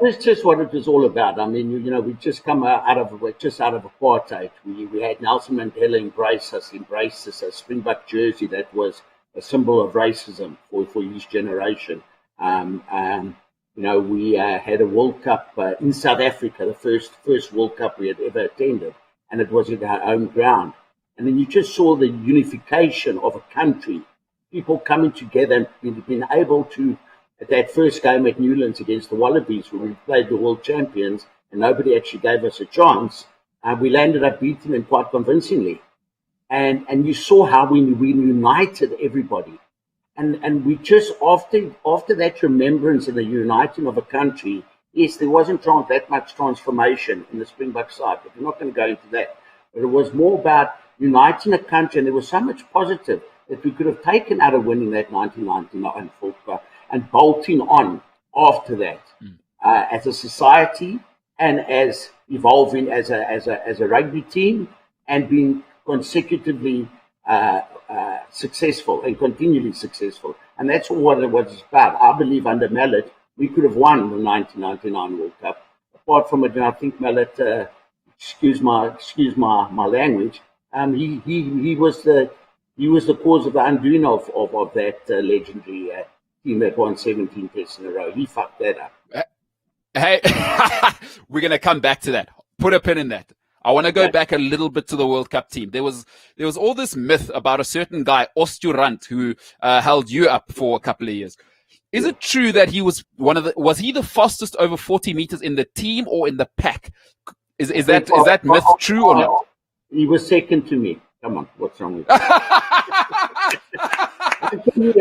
was just what it was all about. I mean, we just come out of apartheid. We had Nelson Mandela embrace us, a Springbok jersey that was a symbol of racism for his generation. We had a World Cup in South Africa, the first World Cup we had ever attended, and it was at our own ground. And then you just saw the unification of a country people coming together and being able to, at that first game at Newlands against the Wallabies, when we played the world champions and nobody actually gave us a chance, we landed up beating them quite convincingly. And you saw how we united everybody. And we just, after that remembrance and the uniting of a country, yes, there wasn't that much transformation in the Springbok side, but we're not going to go into that. But it was more about uniting a country, and there was so much positive that we could have taken out of winning that 1999 World Cup and bolting on after that as a society and as evolving as a rugby team and being consecutively successful and continually successful. And that's what it was about. I believe under Mallet, we could have won the 1999 World Cup. Apart from it, and I think Mallet, excuse my language, he was the cause of the undoing of that legendary team that won 17 tests in a row. He fucked that up. Hey, we're going to come back to that. Put a pin in that. I want to go back a little bit to the World Cup team. There was all this myth about a certain guy, Osturant, who held you up for a couple of years. Is it true that he was was he the fastest over 40 meters in the team or in the pack? Is that myth true or not? He was second to me. Come on, what's wrong with you?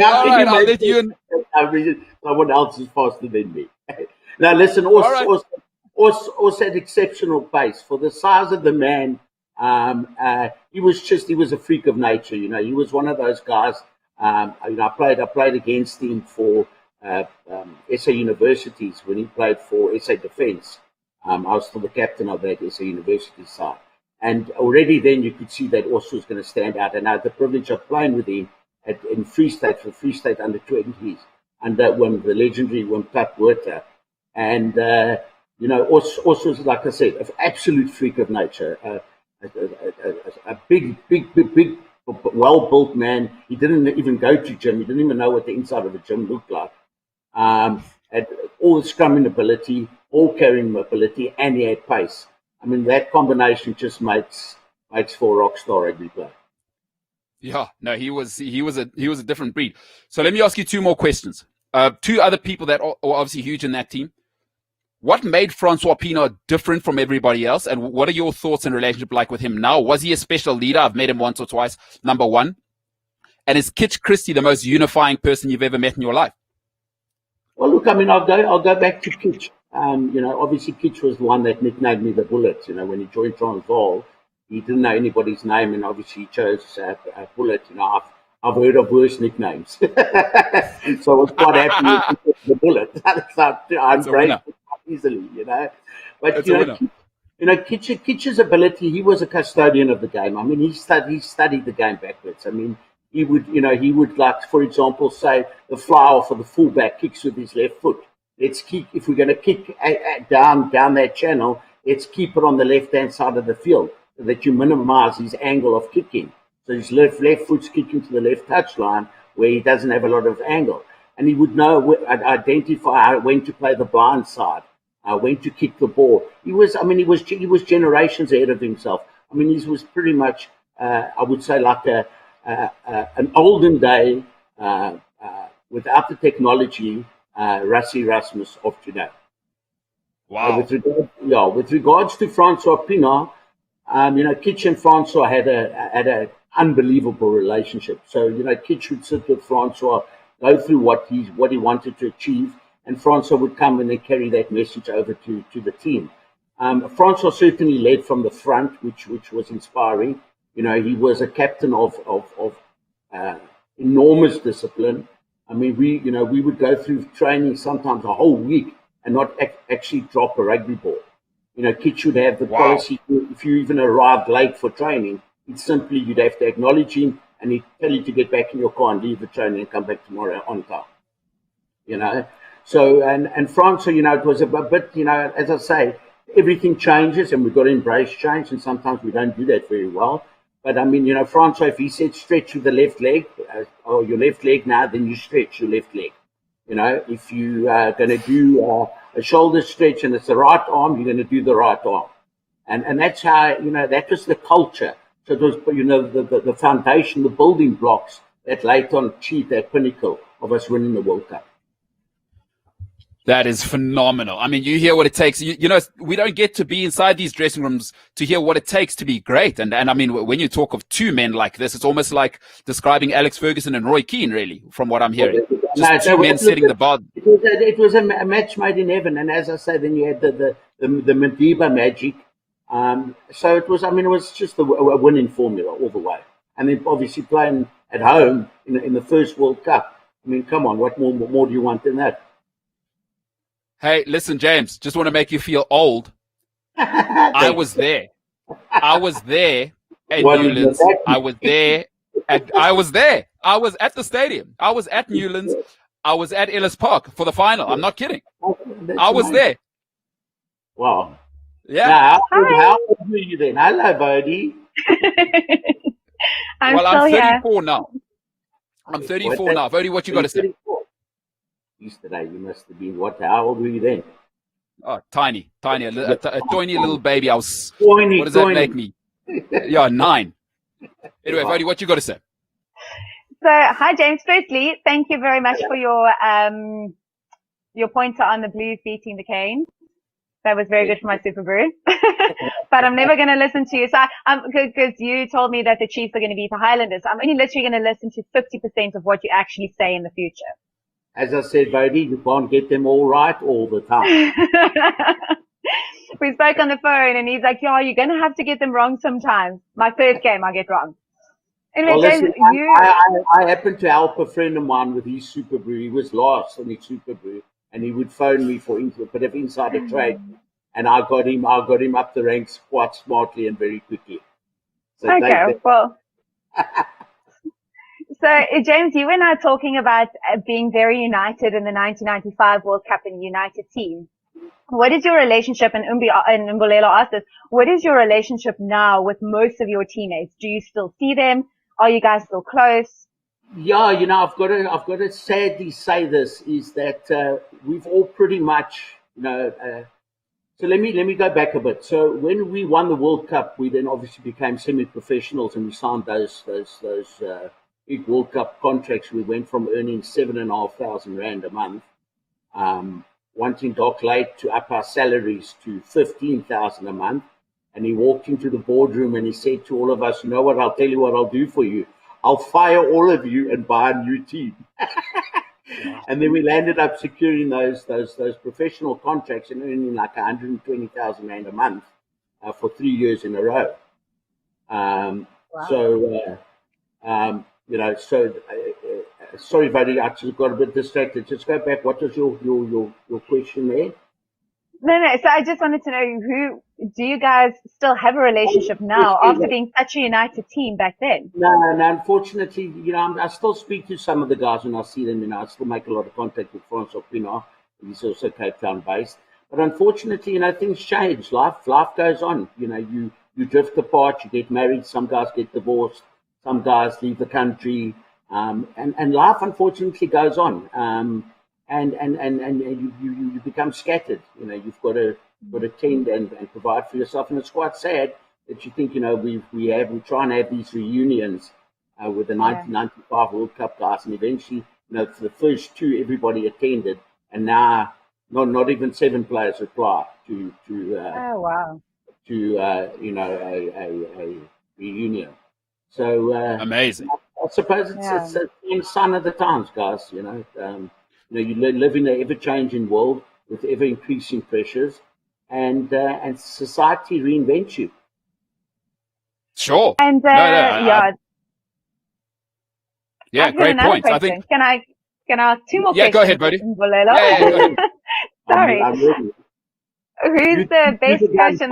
All right, I'll let you someone else is faster than me. Now listen, also had exceptional pace for the size of the man. He was a freak of nature. You know, he was one of those guys. I played against him for SA Universities when he played for SA Defence. I was still the captain of that SA University side, and already then you could see that Oscar was going to stand out. And I had the privilege of playing with him in Free State for Free State under 20s, under the legendary Pat Woude. And Oscar was, like I said, an absolute freak of nature, a big, well-built man. He didn't even go to gym. He didn't even know what the inside of a gym looked like. Had all the scrumming ability, all carrying ability, and he had pace. I mean, that combination just makes for a rock star rugby player. Yeah, no, he was a different breed. So let me ask you two more questions. Two other people that are obviously huge in that team. What made Francois Pienaar different from everybody else, and what are your thoughts and relationship like with him now? Was he a special leader? I've met him once or twice, number one. And is Kitch Christie the most unifying person you've ever met in your life? Well, look, I mean, I'll go back to Kitch. Obviously Kitch was the one that nicknamed me the Bullet. You know, when he joined Transvaal, he didn't know anybody's name, and obviously he chose Bullet. You know, I've heard of worse nicknames, so I was quite happy with the Bullet. I'm brave easily, you know. But Kitch's ability, he was a custodian of the game. I mean, he studied the game backwards. I mean, he would like, for example, say the fly for the fullback kicks with his left foot. Let's kick, if we're going to kick down that channel, let's keep it on the left-hand side of the field so that you minimize his angle of kicking. So his left foot's kicking to the left touchline where he doesn't have a lot of angle. And he would know, identify when to play the blind side, when to kick the ball. He was generations ahead of himself. I mean, he was pretty much, I would say, like an olden day, without the technology, Rassie Rasmus of today. Wow. With regards to Francois Pienaar, Kitch and Francois had an unbelievable relationship. So, Kitch would sit with Francois, go through what he wanted to achieve, and Francois would come and then carry that message over to the team. Francois certainly led from the front, which was inspiring. He was a captain of enormous discipline. I mean, we would go through training sometimes a whole week and not actually drop a rugby ball. Kitch would have the policy, if you even arrived late for training, you'd have to acknowledge him and he'd tell you to get back in your car and leave the training and come back tomorrow on time. So, and Francois, it was a bit, as I say, everything changes and we've got to embrace change, and sometimes we don't do that very well. But I mean, Francois, if he said stretch with the left leg, or your left leg now, then you stretch your left leg. If you are going to do a shoulder stretch and it's the right arm, you're going to do the right arm. And that's how, that was the culture. So it was, the foundation, the building blocks that Leighton achieved that pinnacle of us winning the World Cup. That is phenomenal. I mean, you hear what it takes. You know, we don't get to be inside these dressing rooms to hear what it takes to be great. And I mean, when you talk of two men like this, it's almost like describing Alex Ferguson and Roy Keane, really, from what I'm hearing. Just two men setting the bar. It was a match made in heaven. And as I say, then you had the Madiba magic. So it was just a winning formula all the way. And then obviously playing at home in the first World Cup. I mean, come on, what more do you want than that? Hey, listen, James, just want to make you feel old. I was there. I was there at Newlands. I was there. I was at the stadium. I was at Newlands. I was at Ellis Park for the final. I'm not kidding. I was there. Wow. Yeah. Now, how old were you then? Hello, Bode. I'm 34 now. I'm 34 now. Bode, what you got to say? Yesterday, you must have been what? How old were you then? Oh, tiny, a tiny little baby. I was. Tiny, what does that make me? Yeah, 9. Anyway, Bode, what you got to say? So, hi James. Firstly, thank you very much for your pointer on the Blues beating the Canes. That was very good for my Super Brew. But I'm never going to listen to you. So, because you told me that the Chiefs are going to beat the Highlanders. I'm only literally going to listen to 50% of what you actually say in the future. As I said, Bode, you can't get them all right all the time. We spoke on the phone and he's like, yeah, you're going to have to get them wrong sometimes. My first game, I get wrong. Anyway, well, listen, I happened to help a friend of mine with his Super Brew. He was last on his Super Brew and he would phone me for a bit of insider trade. And I got him up the ranks quite smartly and very quickly. So okay, well. So, James, you and I are talking about being very united in the 1995 World Cup and United team. What is your relationship, and Mbolelo asked this, what is your relationship now with most of your teammates? Do you still see them? Are you guys still close? Yeah, I've got to sadly say this, is that we've all pretty much, so let me go back a bit. So when we won the World Cup, we then obviously became semi-professionals and we signed those big World Cup contracts. We went from earning 7,500 rand a month, wanting Doc Late to up our salaries to 15,000 a month. And he walked into the boardroom and he said to all of us, you know what, I'll tell you what I'll do for you. I'll fire all of you and buy a new team. And then we landed up securing those professional contracts and earning like 120,000 rand a month for 3 years in a row. Wow. So, sorry, Bode, I just got a bit distracted. Just go back. What was your question there? No. So I just wanted to know, do you guys still have a relationship now after being such a united team back then? No. Unfortunately, I still speak to some of the guys when I see them. I still make a lot of contact with Francois Pienaar. He's also Cape Town based. But unfortunately, things change. Life goes on. You drift apart. You get married. Some guys get divorced. Some guys leave the country. And life unfortunately goes on. And you become scattered. You've got to tend and provide for yourself. And it's quite sad that you think, we try and have these reunions with the 1995 World Cup guys, and eventually, for the first 2, everybody attended, and now not even 7 players reply to a reunion. So amazing. I suppose it's a sign of the times, guys. You live in an ever-changing world with ever-increasing pressures, and society reinvents you. Sure. And great points. I think. Can I ask 2 more questions? Yeah, go ahead, Bode. Yeah, go ahead. Sorry. I'm ready. Who's the best coach in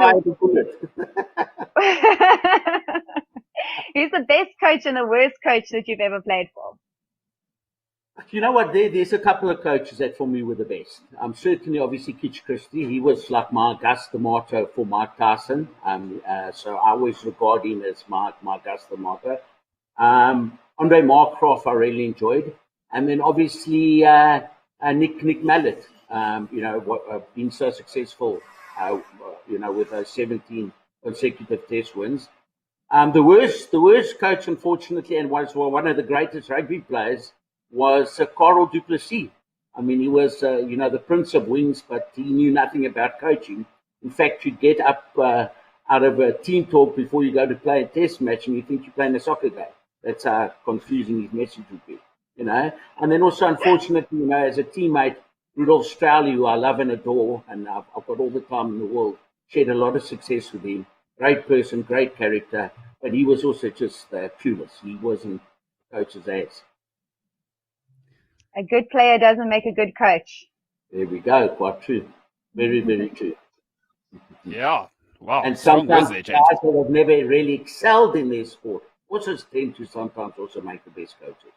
Who's the best coach and the worst coach that you've ever played for? You know what? There's a couple of coaches that for me were the best. Certainly, obviously, Kitch Christie. He was like my Gus D'Amato for Mike Tyson. So I always regard him as my Gus D'Amato. Andre Markgraaff I really enjoyed. And then obviously Nick Mallet. Been so successful, with those 17 consecutive test wins. The worst coach, unfortunately, and was one of the greatest rugby players, was Carl du Plessis. I mean, he was, the Prince of Wings, but he knew nothing about coaching. In fact, you'd get up out of a team talk before you go to play a test match, and you think you're playing a soccer game. That's how confusing his message would be, And then also, unfortunately, as a teammate, Rudolf Strauly, who I love and adore, and I've got all the time in the world, shared a lot of success with him. Great person, great character, but he was also just clueless. He wasn't a coach's ass. A good player doesn't make a good coach. There we go. Quite true. Very, very true. Yeah. Wow. And sometimes guys that have never really excelled in their sport also tend to sometimes also make the best coaches.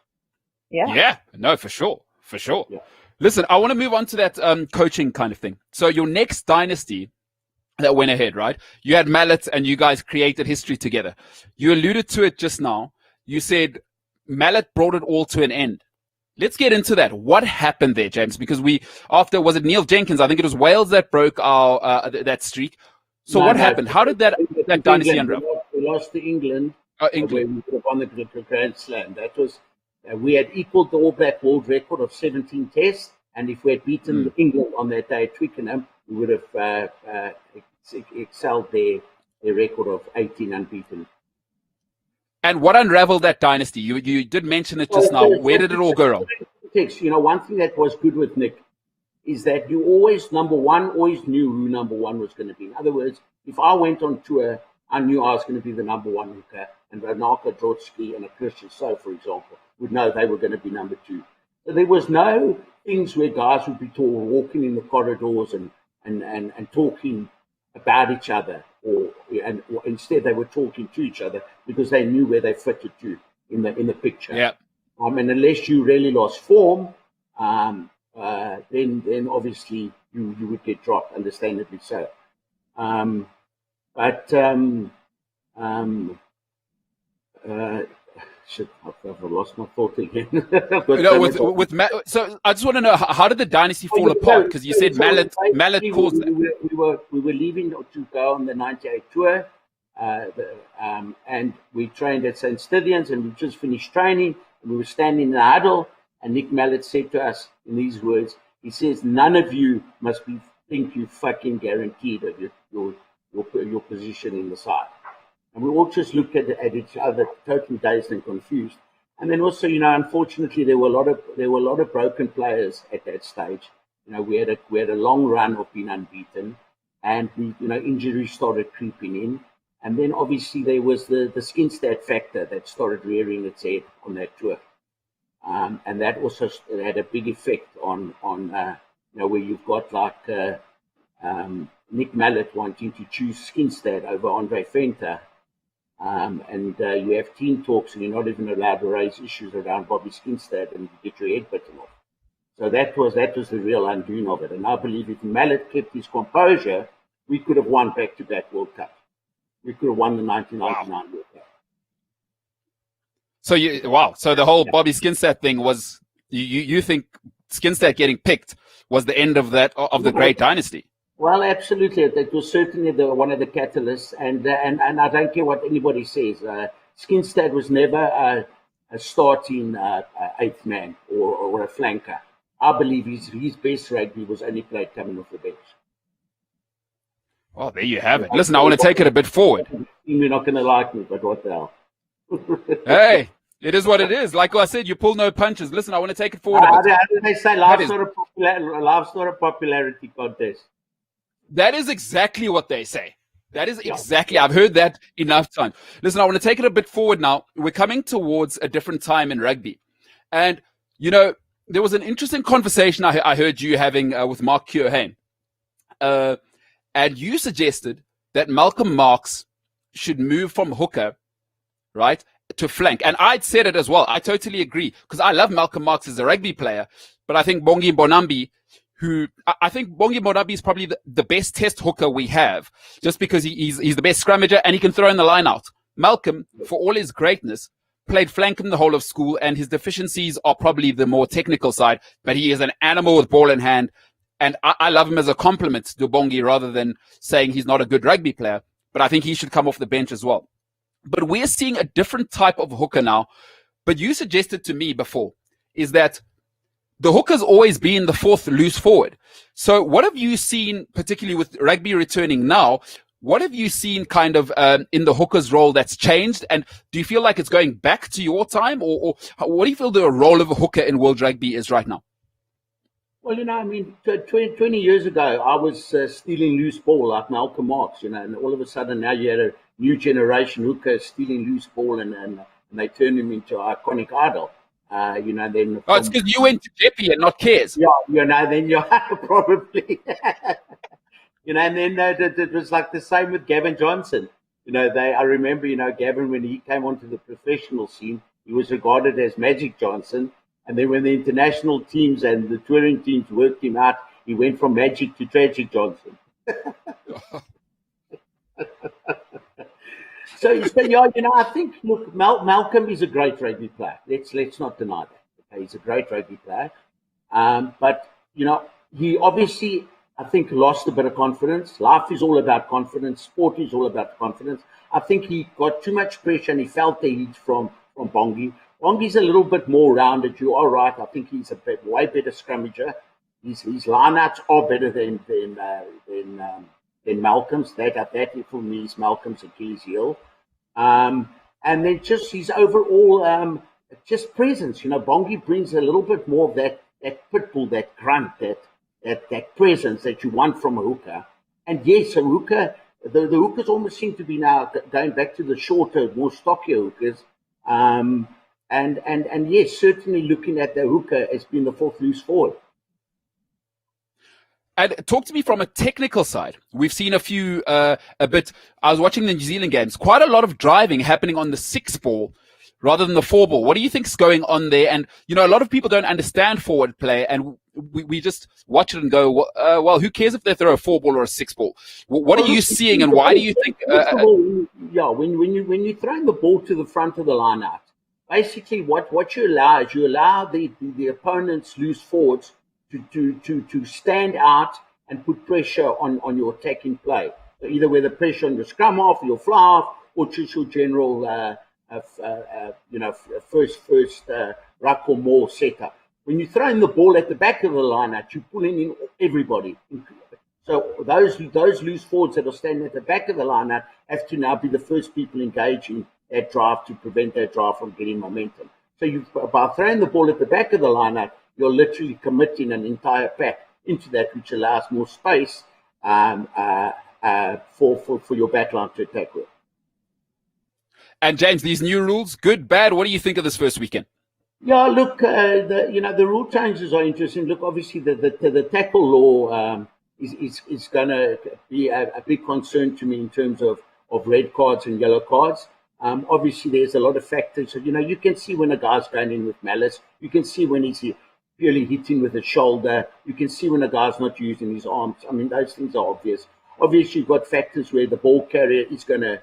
Yeah. Yeah. No, for sure. For sure. Yeah. Listen, I want to move on to that coaching kind of thing. So your next dynasty that went ahead, right? You had Mallet and you guys created history together. You alluded to it just now. You said Mallet brought it all to an end. Let's get into that. What happened there, James? Because was it Neil Jenkins? I think it was Wales that broke our that streak. So what happened? How did that dynasty unravel? We lost to England. England. Where we could have won the Grand Slam. That was, we had equaled the All Black world record of 17 tests. And if we had beaten England on that day at Twickenham, we would have excelled their record of 18 unbeaten. And what unraveled that dynasty? You did mention it just now. Where did it all go wrong? One thing that was good with Nick is that you always knew who number one was going to be. In other words, if I went on tour, I knew I was going to be the number one hooker, and Ranaka Drotsky and a Christian So, for example, would know they were going to be number two. So there was no things where guys would be walking in the corridors and talking about each other, or instead they were talking to each other because they knew where they fitted to in the picture. Yeah. And unless you really lost form, then obviously you would get dropped, understandably so. Shit, I've lost my thought again. So I just want to know, how did the dynasty fall apart? Because you said Mallet caused that. We were leaving to go on the 98 tour, and we trained at St. Stithians, and we just finished training, and we were standing in the huddle, and Nick Mallet said to us in these words, he says, "None of you must think you fucking guaranteed of your position in the side." And we all just looked at each other, totally dazed and confused. And then also, unfortunately, there were a lot of broken players at that stage. We had a long run of being unbeaten, and injuries started creeping in. And then obviously there was the Skinstad factor that started rearing its head on that tour, and that also had a big effect on where you've got like Nick Mallet wanting to choose Skinstad over Andre Venter. And you have team talks, and you're not even allowed to raise issues around Bobby Skinstad, and you get your head bitten off. So that was the real undoing of it. And I believe if Mallet kept his composure, we could have won back-to-back World Cup. We could have won the 1999 World Cup. So the whole Bobby Skinstad thing was, you think Skinstad getting picked was the end of the great dynasty? Well, absolutely. It was certainly one of the catalysts, and I don't care what anybody says. Skinstad was never a starting eighth man or a flanker. I believe his best rugby was only played coming off the bench. Well, there you have it. Listen, I want to take it a bit forward. You're not going to like me, but what the hell? Hey, it is what it is. Like I said, you pull no punches. Listen, I want to take it forward a bit. How do they say life's not a popularity contest? That is exactly what they say. That is exactly. I've heard that enough times. Listen, I want to take it a bit forward now. We're coming towards a different time in rugby. And, there was an interesting conversation I heard you having with Mark Keohane. And you suggested that Malcolm Marx should move from hooker, right, to flank. And I'd said it as well. I totally agree, because I love Malcolm Marx as a rugby player. But I think Bongi Mbonambi, Bongi Mbonambi is probably the best test hooker we have, just because he's the best scrummager and he can throw in the line out. Malcolm, for all his greatness, played flank in the whole of school, and his deficiencies are probably the more technical side, but he is an animal with ball in hand. And I love him as a compliment to Bongi rather than saying he's not a good rugby player, but I think he should come off the bench as well. But we're seeing a different type of hooker now. But you suggested to me before is that the hooker's always been the fourth loose forward. So what have you seen, particularly with rugby returning now? What have you seen kind of in the hooker's role that's changed? And do you feel like it's going back to your time? Or what do you feel the role of a hooker in world rugby is right now? Well, I mean, 20 years ago, I was stealing loose ball like Malcolm Marx, and all of a sudden now you had a new generation hooker stealing loose ball and they turned him into an iconic idol. Then... Oh, it's because you went to Jeppy and not Cares. Yeah, then you're probably... and then it was like the same with Gavin Johnson. I remember, Gavin, when he came onto the professional scene, he was regarded as Magic Johnson. And then when the international teams and the touring teams worked him out, he went from Magic to Tragic Johnson. So yeah, I think, look, Malcolm is a great rugby player. Let's not deny that. Okay? He's a great rugby player. But, he obviously, I think, lost a bit of confidence. Life is all about confidence. Sport is all about confidence. I think he got too much pressure and he felt the heat from Bongi. Bongi's a little bit more rounded. You are right. I think he's a way better scrummager. His lineouts are better than Malcolm's. That for me is Malcolm's Achilles heel. And then just his overall just presence. Bongi brings a little bit more of that pitbull, that grunt, that presence that you want from a hooker. And yes, a hooker, the hookers almost seem to be now going back to the shorter, more stockier hookers. And yes, certainly looking at the hooker as being the fourth loose forward. And talk to me from a technical side. We've seen a bit. I was watching the New Zealand games. Quite a lot of driving happening on the 6 ball rather than the 4 ball. What do you think's going on there? And, a lot of people don't understand forward play, and we just watch it and go, well, who cares if they throw a 4 ball or a 6 ball? What are you seeing, and why do you think? When you're throwing the ball to the front of the line out, basically what you allow is you allow the opponent's loose forwards to stand out and put pressure on your attacking play. So either with the pressure on your scrum off, your fly off, or just your general first ruck or more setup. When you're throwing the ball at the back of the line out, you're pulling in everybody. So those loose forwards that are standing at the back of the line out have to now be the first people engaging that drive to prevent that drive from getting momentum. So by throwing the ball at the back of the line out, you're literally committing an entire pack into that, which allows more space for your backline to attack with. And James, these new rules, good, bad. What do you think of this first weekend? Yeah, look, the rule changes are interesting. Look, obviously the tackle law is going to be a big concern to me in terms of red cards and yellow cards. Obviously, there's a lot of factors. So, you can see when a guy's going in with malice. You can see when he's purely hitting with his shoulder. You can see when a guy's not using his arms. I mean, those things are obvious. Obviously, you've got factors where the ball carrier is going to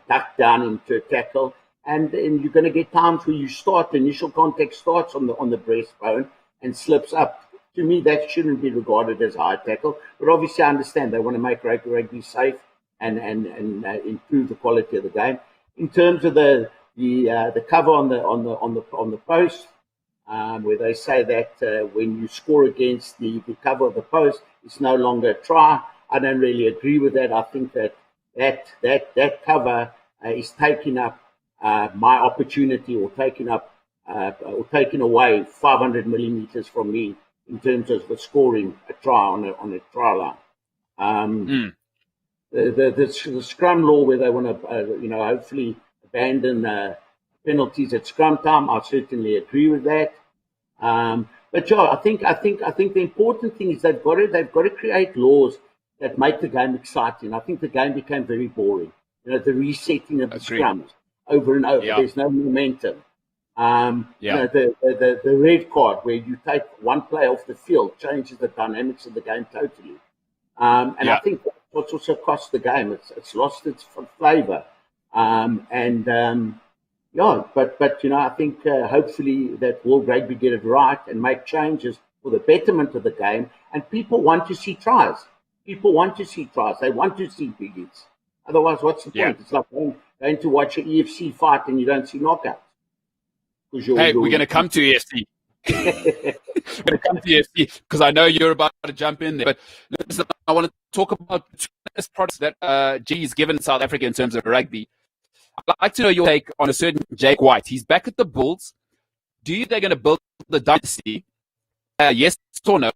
duck down into a tackle. And you're going to get times where the initial contact starts on the breastbone and slips up. To me, that shouldn't be regarded as a high tackle. But obviously, I understand they want to make rugby safe and improve the quality of the game. In terms of the cover on the post, where they say that when you score against the cover of the post, it's no longer a try. I don't really agree with that. I think that cover is taking up my opportunity or taking away 500 millimeters from me in terms of scoring a try on a try line. The scrum law where they want to hopefully abandon penalties at scrum time, I certainly agree with that. But yeah, I think the important thing is they've got to create laws that make the game exciting. I think the game became very boring. The resetting of the scrums over and over. Yeah. There's no momentum. The red card where you take one player off the field changes the dynamics of the game totally. I think that's what's also cost the game. It's lost its flavour. But I think hopefully that World Rugby get it right and make changes for the betterment of the game. And people want to see tries. They want to see big hits. Otherwise, what's the Yeah. point? It's like going to watch an EFC fight and you don't see knockouts. Hey, we're going to come to EFC. We're going to come to EFC because I know you're about to jump in there. But listen, I want to talk about two products that G's given South Africa in terms of rugby. I'd like to know your take on a certain Jake White. He's back at the Bulls. Do you think they're going to build the dynasty? Yes or no?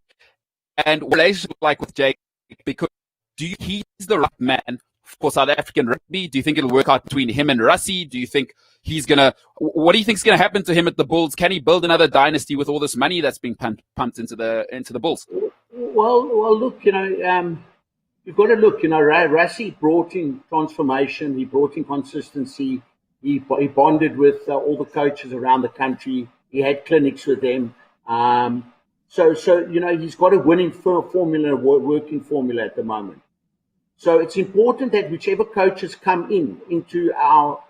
And what relationship like with Jake? Because do you he's the right man for South African rugby? Do you think it'll work out between him and Rassie? Do you think he's gonna? What do you think is going to happen to him at the Bulls? Can he build another dynasty with all this money that's being pumped into the Bulls? Well, look, you've got to look. Rassie brought in transformation. He brought in consistency. He bonded with all the coaches around the country. He had clinics with them. So he's got a winning formula, working formula at the moment. So it's important that whichever coaches come into our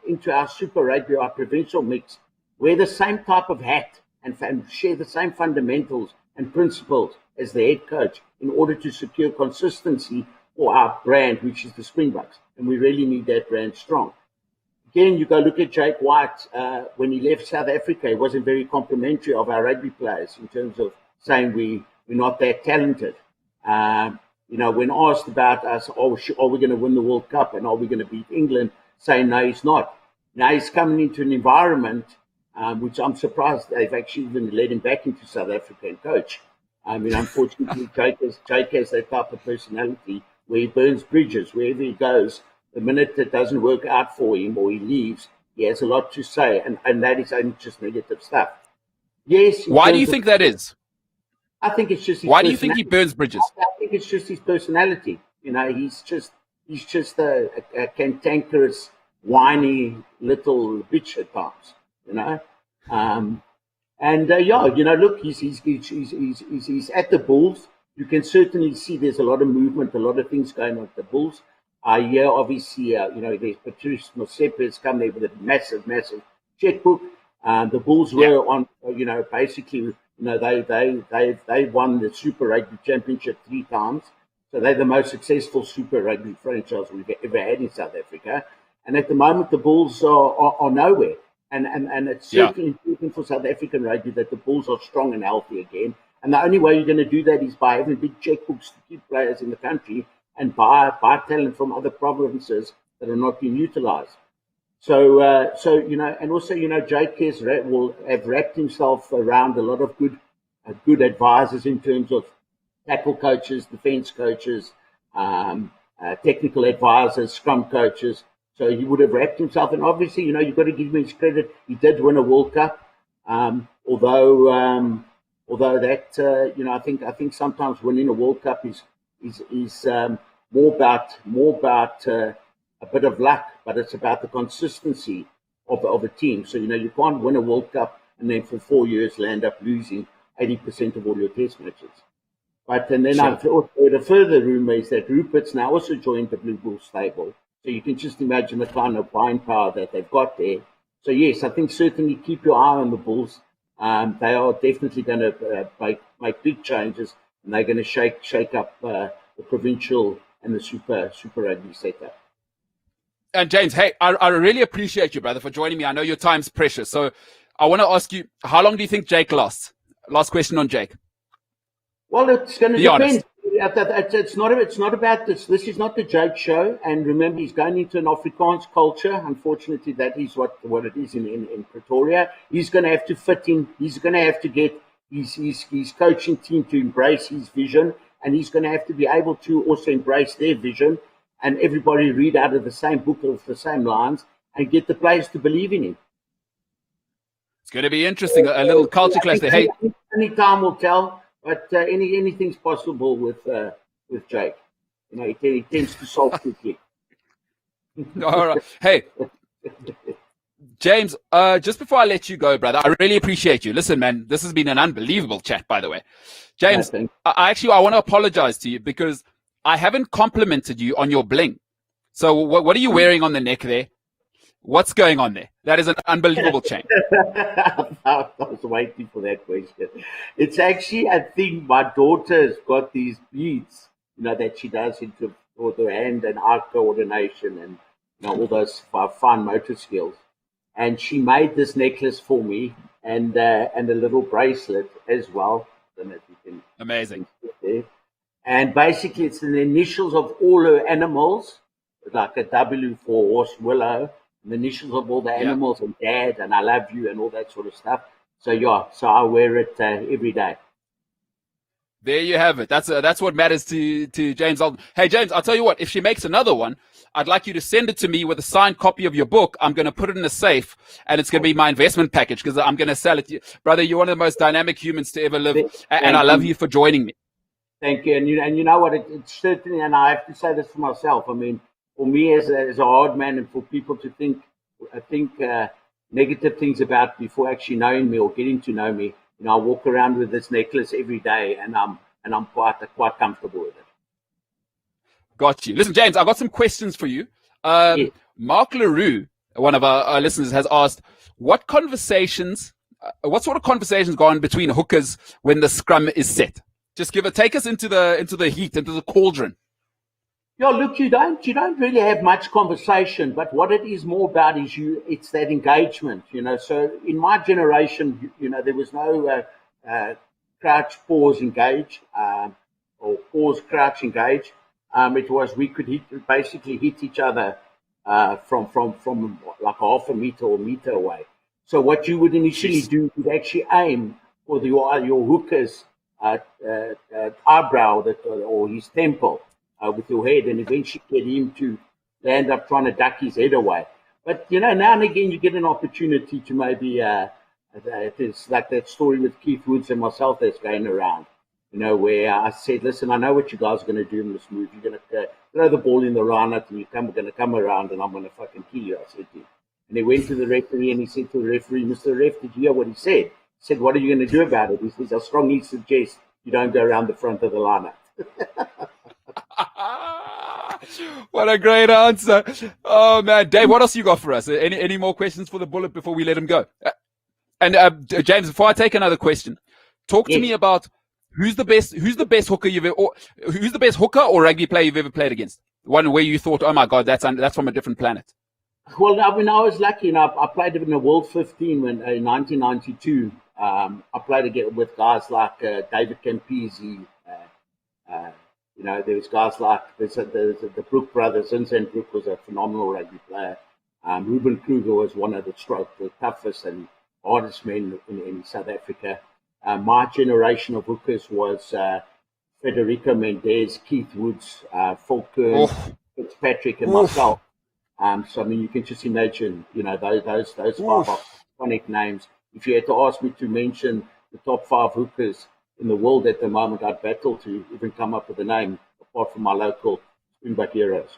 Super Rugby, our provincial mix, wear the same type of hat and share the same fundamentals and principles as the head coach in order to secure consistency for our brand, which is the Springboks. And we really need that brand strong. Again, you go look at Jake White. When he left South Africa, he wasn't very complimentary of our rugby players in terms of saying we're not that talented. When asked about us, are we going to win the World Cup and are we going to beat England, saying no, he's not. Now he's coming into an environment which I'm surprised they've actually even let him back into South Africa and coach. Unfortunately, Jake has that type of personality where he burns bridges. Wherever he goes, the minute it doesn't work out for him or he leaves, he has a lot to say, and that is only just negative stuff. Yes. Why do you think that is? I think it's just his Why do you think he burns bridges? I think it's just his personality. He's just a cantankerous, whiny little bitch at times. Look, he's at the Bulls. You can certainly see there's a lot of movement, a lot of things going on at the Bulls. Obviously, there's Patrice Motsepe has come there with a massive, massive checkbook. The Bulls were on, basically. They won the Super Rugby Championship 3 times. So they're the most successful Super Rugby franchise we've ever had in South Africa. And at the moment, the Bulls are nowhere. And it's certainly important for South African rugby that the Bulls are strong and healthy again. And the only way you're going to do that is by having big checkbooks to keep players in the country and buy talent from other provinces that are not being utilized. So and also, Jake will have wrapped himself around a lot of good advisors in terms of tackle coaches, defense coaches, technical advisors, scrum coaches. So he would have wrapped himself. And obviously, you've got to give him his credit. He did win a World Cup. Although that, I think sometimes winning a World Cup is more about a bit of luck, but it's about the consistency of a team. So, you can't win a World Cup and then for 4 years land up losing 80% of all your test matches. And then I've heard a further rumor is that Rupert's now also joined the Blue Bulls stable. So you can just imagine the kind of buying power that they've got there. So, yes, I think certainly keep your eye on the Bulls. They are definitely going to make big changes, and they're going to shake up the provincial and the Super Rugby setup. And James, hey, I really appreciate you, brother, for joining me. I know your time's precious. So I want to ask you, how long do you think Jake lasts? Last question on Jake. Well, it's going to depend. Honest. It's not about this. This is not the Jake show. And remember, he's going into an Afrikaans culture. Unfortunately, that is what it is in Pretoria. He's going to have to fit in. He's going to have to get his coaching team to embrace his vision. And he's going to have to be able to also embrace their vision. And everybody read out of the same book of the same lines and get the players to believe in him. It's going to be interesting. A little culture clash there. Hey, only time will tell, but anything's possible with Jake. He tends to solve quickly. All right. Hey, James, just before I let you go, brother, I really appreciate you. Listen, man, this has been an unbelievable chat, by the way. James, I want to apologize to you because I haven't complimented you on your bling. So what are you wearing on the neck there? What's going on there? That is an unbelievable chain. I was waiting for that question. It's actually, I think my daughter has got these beads, that she does with her hand and eye coordination and all those fine motor skills. And she made this necklace for me and a little bracelet as well. I don't know if you can. Amazing. There. And basically, it's the initials of all her animals, like a W for horse, willow, the initials of all the animals and dad and I love you and all that sort of stuff. So I wear it every day. There you have it. That's what matters to James Dalton. Hey, James, I'll tell you what, if she makes another one, I'd like you to send it to me with a signed copy of your book. I'm going to put it in a safe, and it's going to be my investment package because I'm going to sell it to you. Brother, you're one of the most dynamic humans to ever live, and I love you for joining me. Thank you. And you know what? It's certainly, and I have to say this for myself. I mean, for me as a hard man and for people to think negative things about before actually knowing me or getting to know me, I walk around with this necklace every day, and I'm quite comfortable with it. Got you. Listen, James, I've got some questions for you. Yes. Mark LaRue, one of our listeners, has asked, what sort of conversations go on between hookers when the scrum is set? Just take us into the heat, into the cauldron. Yeah, look, you don't really have much conversation, but what it is more about is it's that engagement, So in my generation, there was no crouch, pause, engage, or pause, crouch, engage. It was we could basically hit each other from like half a meter or meter away. So what you would initially do is actually aim for your hooker's eyebrow or his temple. With your head, and eventually get him to land up trying to duck his head away. But now and again you get an opportunity to maybe it's like that story with Keith Woods and myself that's going around, where I said, listen, I know what you guys are going to do in this move. You're going to throw the ball in the run-out and we're going to come around and I'm going to fucking kill you, I said to him. And he went to the referee and he said to the referee, Mr. Ref, did you hear what he said? He said, what are you going to do about it? He says, I strongly suggest you don't go around the front of the line-out. What a great answer. Oh, man. Dave, what else you got for us? Any more questions for the bullet before we let him go? And James, before I take another question, talk to me about who's the best hooker who's the best hooker or rugby player you've ever played against? One where you thought, oh my God, that's from a different planet. Well, I mean, I was lucky enough. I played in the World 15 in 1992. I played again with guys like David Campese. There was guys like the Brook brothers. Vincent Brook was a phenomenal rugby player. Ruben Kruger was one of the toughest and hardest men in South Africa. My generation of hookers was Federico Mendes, Keith Woods, Phil Kern, Fitzpatrick, and myself. So I mean, you can just imagine, those 5 iconic names. If you had to ask me to mention the top 5 hookers in the world at the moment, I'd battle to even come up with a name apart from my local Springbok heroes,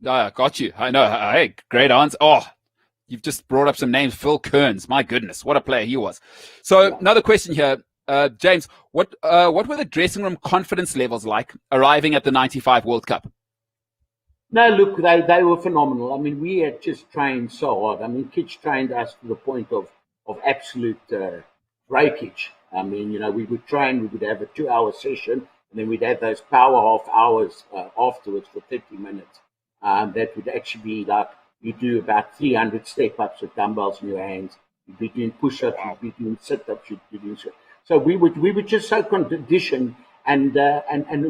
No, I got you. I know. Hey, great answer. Oh, you've just brought up some names. Phil Kearns. My goodness, what a player he was. So another question here, James. What were the dressing room confidence levels like arriving at the '95 World Cup? No, look, they were phenomenal. I mean, we had just trained so hard. I mean, Kitch trained us to the point of absolute breakage. I mean, we would train, we would have a 2-hour session, and then we'd have those power half hours afterwards for 30 minutes. That would actually be like you do about 300 step-ups with dumbbells in your hands. You'd be doing push-ups, you'd be doing sit-ups, you'd be doing so. So we were just so conditioned, and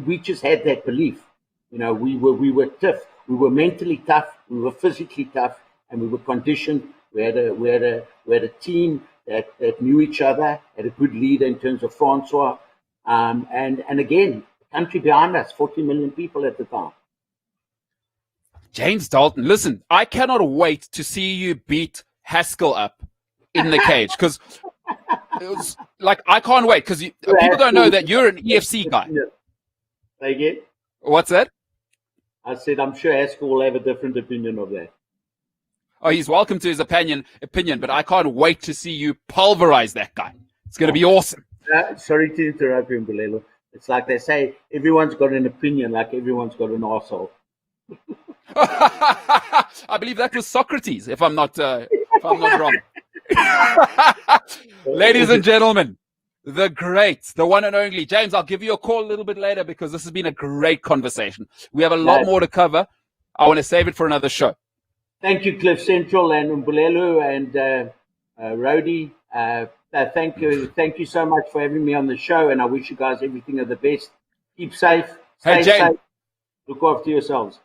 we just had that belief. We were tough. We were mentally tough. We were physically tough, and we were conditioned. We had a team that knew each other, had a good leader in terms of Francois, and again, the country behind us, 40 million people at the time. James Dalton, listen, I cannot wait to see you beat Haskell up in the cage because it was like I can't wait because people don't know that you're an EFC guy. They get what's that? I said I'm sure Haskell will have a different opinion of that. Oh, he's welcome to his opinion, but I can't wait to see you pulverize that guy. It's going to be awesome. Sorry to interrupt you, Bulelo. It's like they say, everyone's got an opinion, like everyone's got an arsehole. I believe that was Socrates, if I'm not wrong. Ladies and gentlemen, the great, the one and only. James, I'll give you a call a little bit later because this has been a great conversation. We have a lot more to cover. I want to save it for another show. Thank you, Cliff Central and Mbulelo and Rhodey. Thank you so much for having me on the show, and I wish you guys everything of the best. Keep safe. Stay safe. Look after yourselves.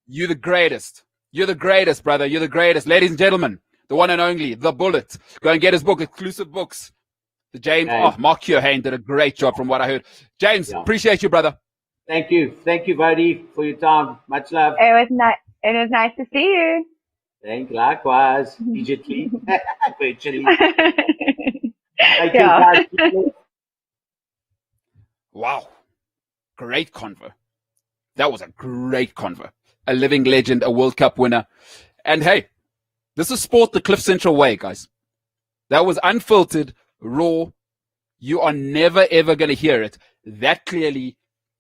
You're the greatest. You're the greatest, brother. You're the greatest. Ladies and gentlemen, the one and only, The Bullet. Go and get his book, Exclusive Books. The James, Mark Keohane did a great job from what I heard. James, appreciate you, brother. Thank you. Thank you, Bode, for your time. Much love. It was nice to see you. Thank you. Likewise. Digitally. Virtually. Thank you, guys. Wow. Great convo. That was a great convo. A living legend, a World Cup winner. And hey, this is sport the Cliff Central way, guys. That was unfiltered, raw. You are never, ever going to hear it that clearly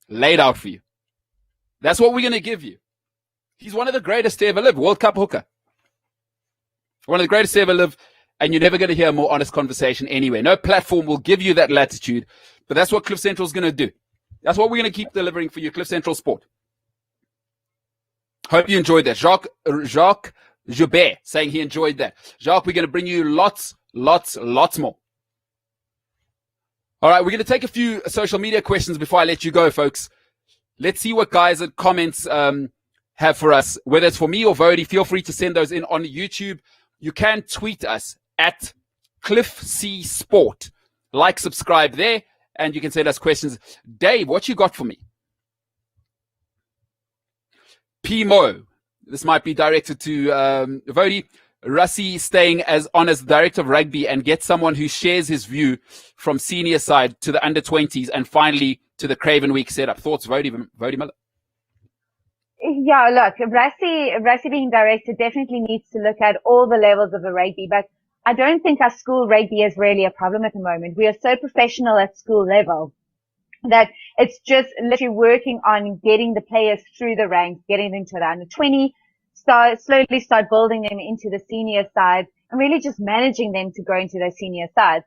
laid out for you. That's what we're going to give you. He's one of the greatest to ever live, World Cup hooker. One of the greatest to ever live, and you're never going to hear a more honest conversation anywhere. No platform will give you that latitude, but that's what Cliff Central is going to do. That's what we're going to keep delivering for you, Cliff Central Sport. Hope you enjoyed that. Jacques Joubert saying he enjoyed that. Jacques, we're going to bring you lots more. All right, we're going to take a few social media questions before I let you go, folks. Let's see what guys and comments have for us. Whether it's for me or Bode, feel free to send those in on YouTube. You can tweet us at Cliff C Sport. Like, subscribe there, and you can send us questions. Dave, what you got for me? Pimo, this might be directed to Bode. Rassi staying on as director of rugby and get someone who shares his view from senior side to the under 20s and finally to the Craven Week setup. Thoughts, Woude Muller? Yeah, look, Rassi being director definitely needs to look at all the levels of the rugby, but I don't think our school rugby is really a problem at the moment. We are so professional at school level that it's just literally working on getting the players through the ranks, getting them to the under 20, slowly start building them into the senior side and really just managing them to go into those senior sides.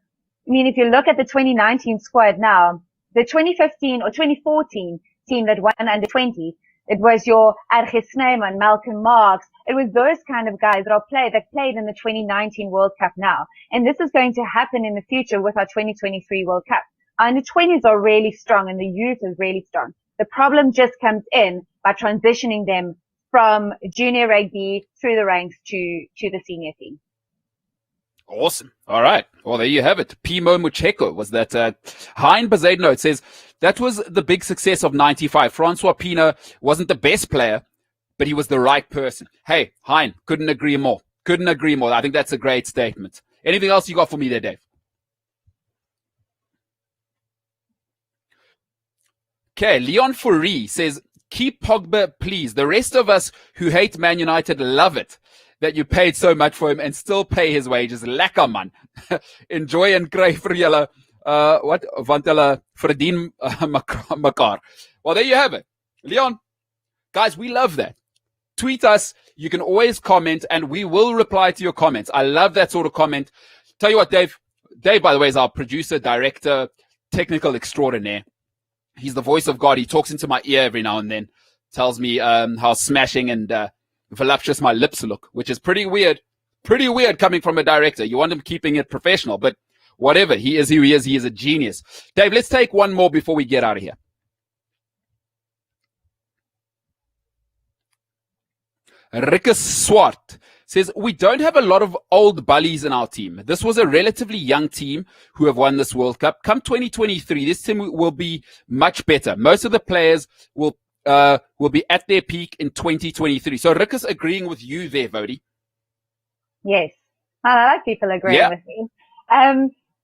I mean, if you look at the 2019 squad now, the 2015 or 2014 team that won under 20, it was your Arge Snyman, Malcolm Marks. It was those kind of guys that played in the 2019 World Cup now. And this is going to happen in the future with our 2023 World Cup. Our under 20s are really strong and the youth is really strong. The problem just comes in by transitioning them from junior rugby through the ranks to the senior team. Awesome. All right. Well, there you have it. Pimo Mucheko was that. Hein Bazadno, it says, that was the big success of 95. Francois Pienaar wasn't the best player, but he was the right person. Hey, Hein, couldn't agree more. Couldn't agree more. I think that's a great statement. Anything else you got for me there, Dave? Okay, Leon Fourie says, keep Pogba, please. The rest of us who hate Man United love it that you paid so much for him and still pay his wages. Lekker man. Enjoy and kry vir julle want hulle verdien mekaar. Well, there you have it. Leon, guys, we love that. Tweet us. You can always comment and we will reply to your comments. I love that sort of comment. Tell you what, Dave. Dave, by the way, is our producer, director, technical extraordinaire. He's the voice of God. He talks into my ear every now and then, tells me how smashing and voluptuous my lips look, which is pretty weird. Pretty weird coming from a director. You want him keeping it professional, but whatever. He is who he is. He is a genius. Dave, let's take one more before we get out of here. Rikus Swart says, we don't have a lot of old bullies in our team. This was a relatively young team who have won this World Cup. Come 2023, this team will be much better. Most of the players will be at their peak in 2023. So Rikus agreeing with you there, Bode. Yes. I like people agreeing with me.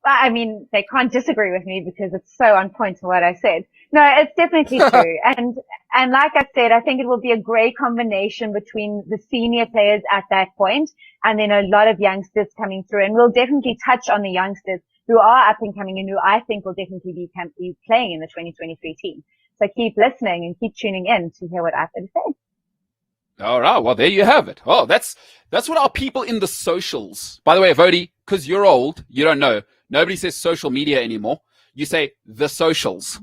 I mean, they can't disagree with me because it's so on point to what I said. No, it's definitely true. And like I said, I think it will be a great combination between the senior players at that point and then a lot of youngsters coming through. And we'll definitely touch on the youngsters who are up and coming and who I think will definitely be playing in the 2023 team. So keep listening and keep tuning in to hear what I have to say. All right. Well, there you have it. Oh, that's what our people in the socials. By the way, Bode, because you're old, you don't know. Nobody says social media anymore. You say the socials.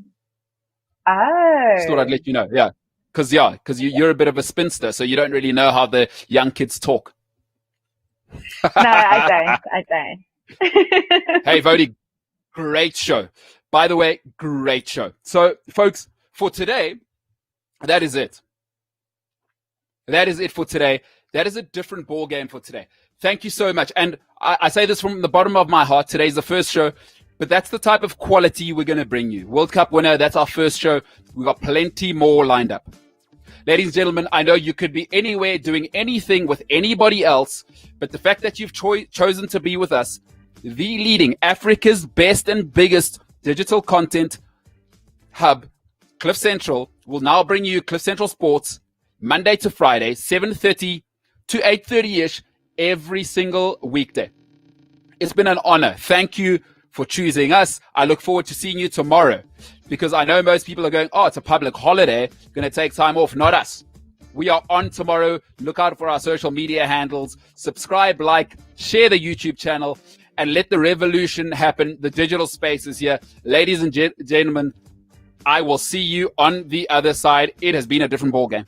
Oh. Just thought I'd let you know. Yeah. Because you're a bit of a spinster, so you don't really know how the young kids talk. No, I don't. Hey, Woude, great show. By the way, great show. So, folks, for today, that is it. That is it for today. That is a different ball game for today. Thank you so much. And I say this from the bottom of my heart. Today's the first show, but that's the type of quality we're going to bring you. World Cup winner, that's our first show. We've got plenty more lined up. Ladies and gentlemen, I know you could be anywhere doing anything with anybody else, but the fact that you've chosen to be with us, the leading Africa's best and biggest digital content hub, Cliff Central, will now bring you Cliff Central Sports Monday to Friday, 7:30 to 8:30-ish every single weekday. It's been an honor. Thank you for choosing us. I look forward to seeing you tomorrow, because I know most people are going, oh, it's a public holiday, going to take time off. Not us. We are on tomorrow. Look out for our social media handles. Subscribe, like, share the YouTube channel, and let the revolution happen. The digital space is here. Ladies and gentlemen, I will see you on the other side. It has been a different ball game.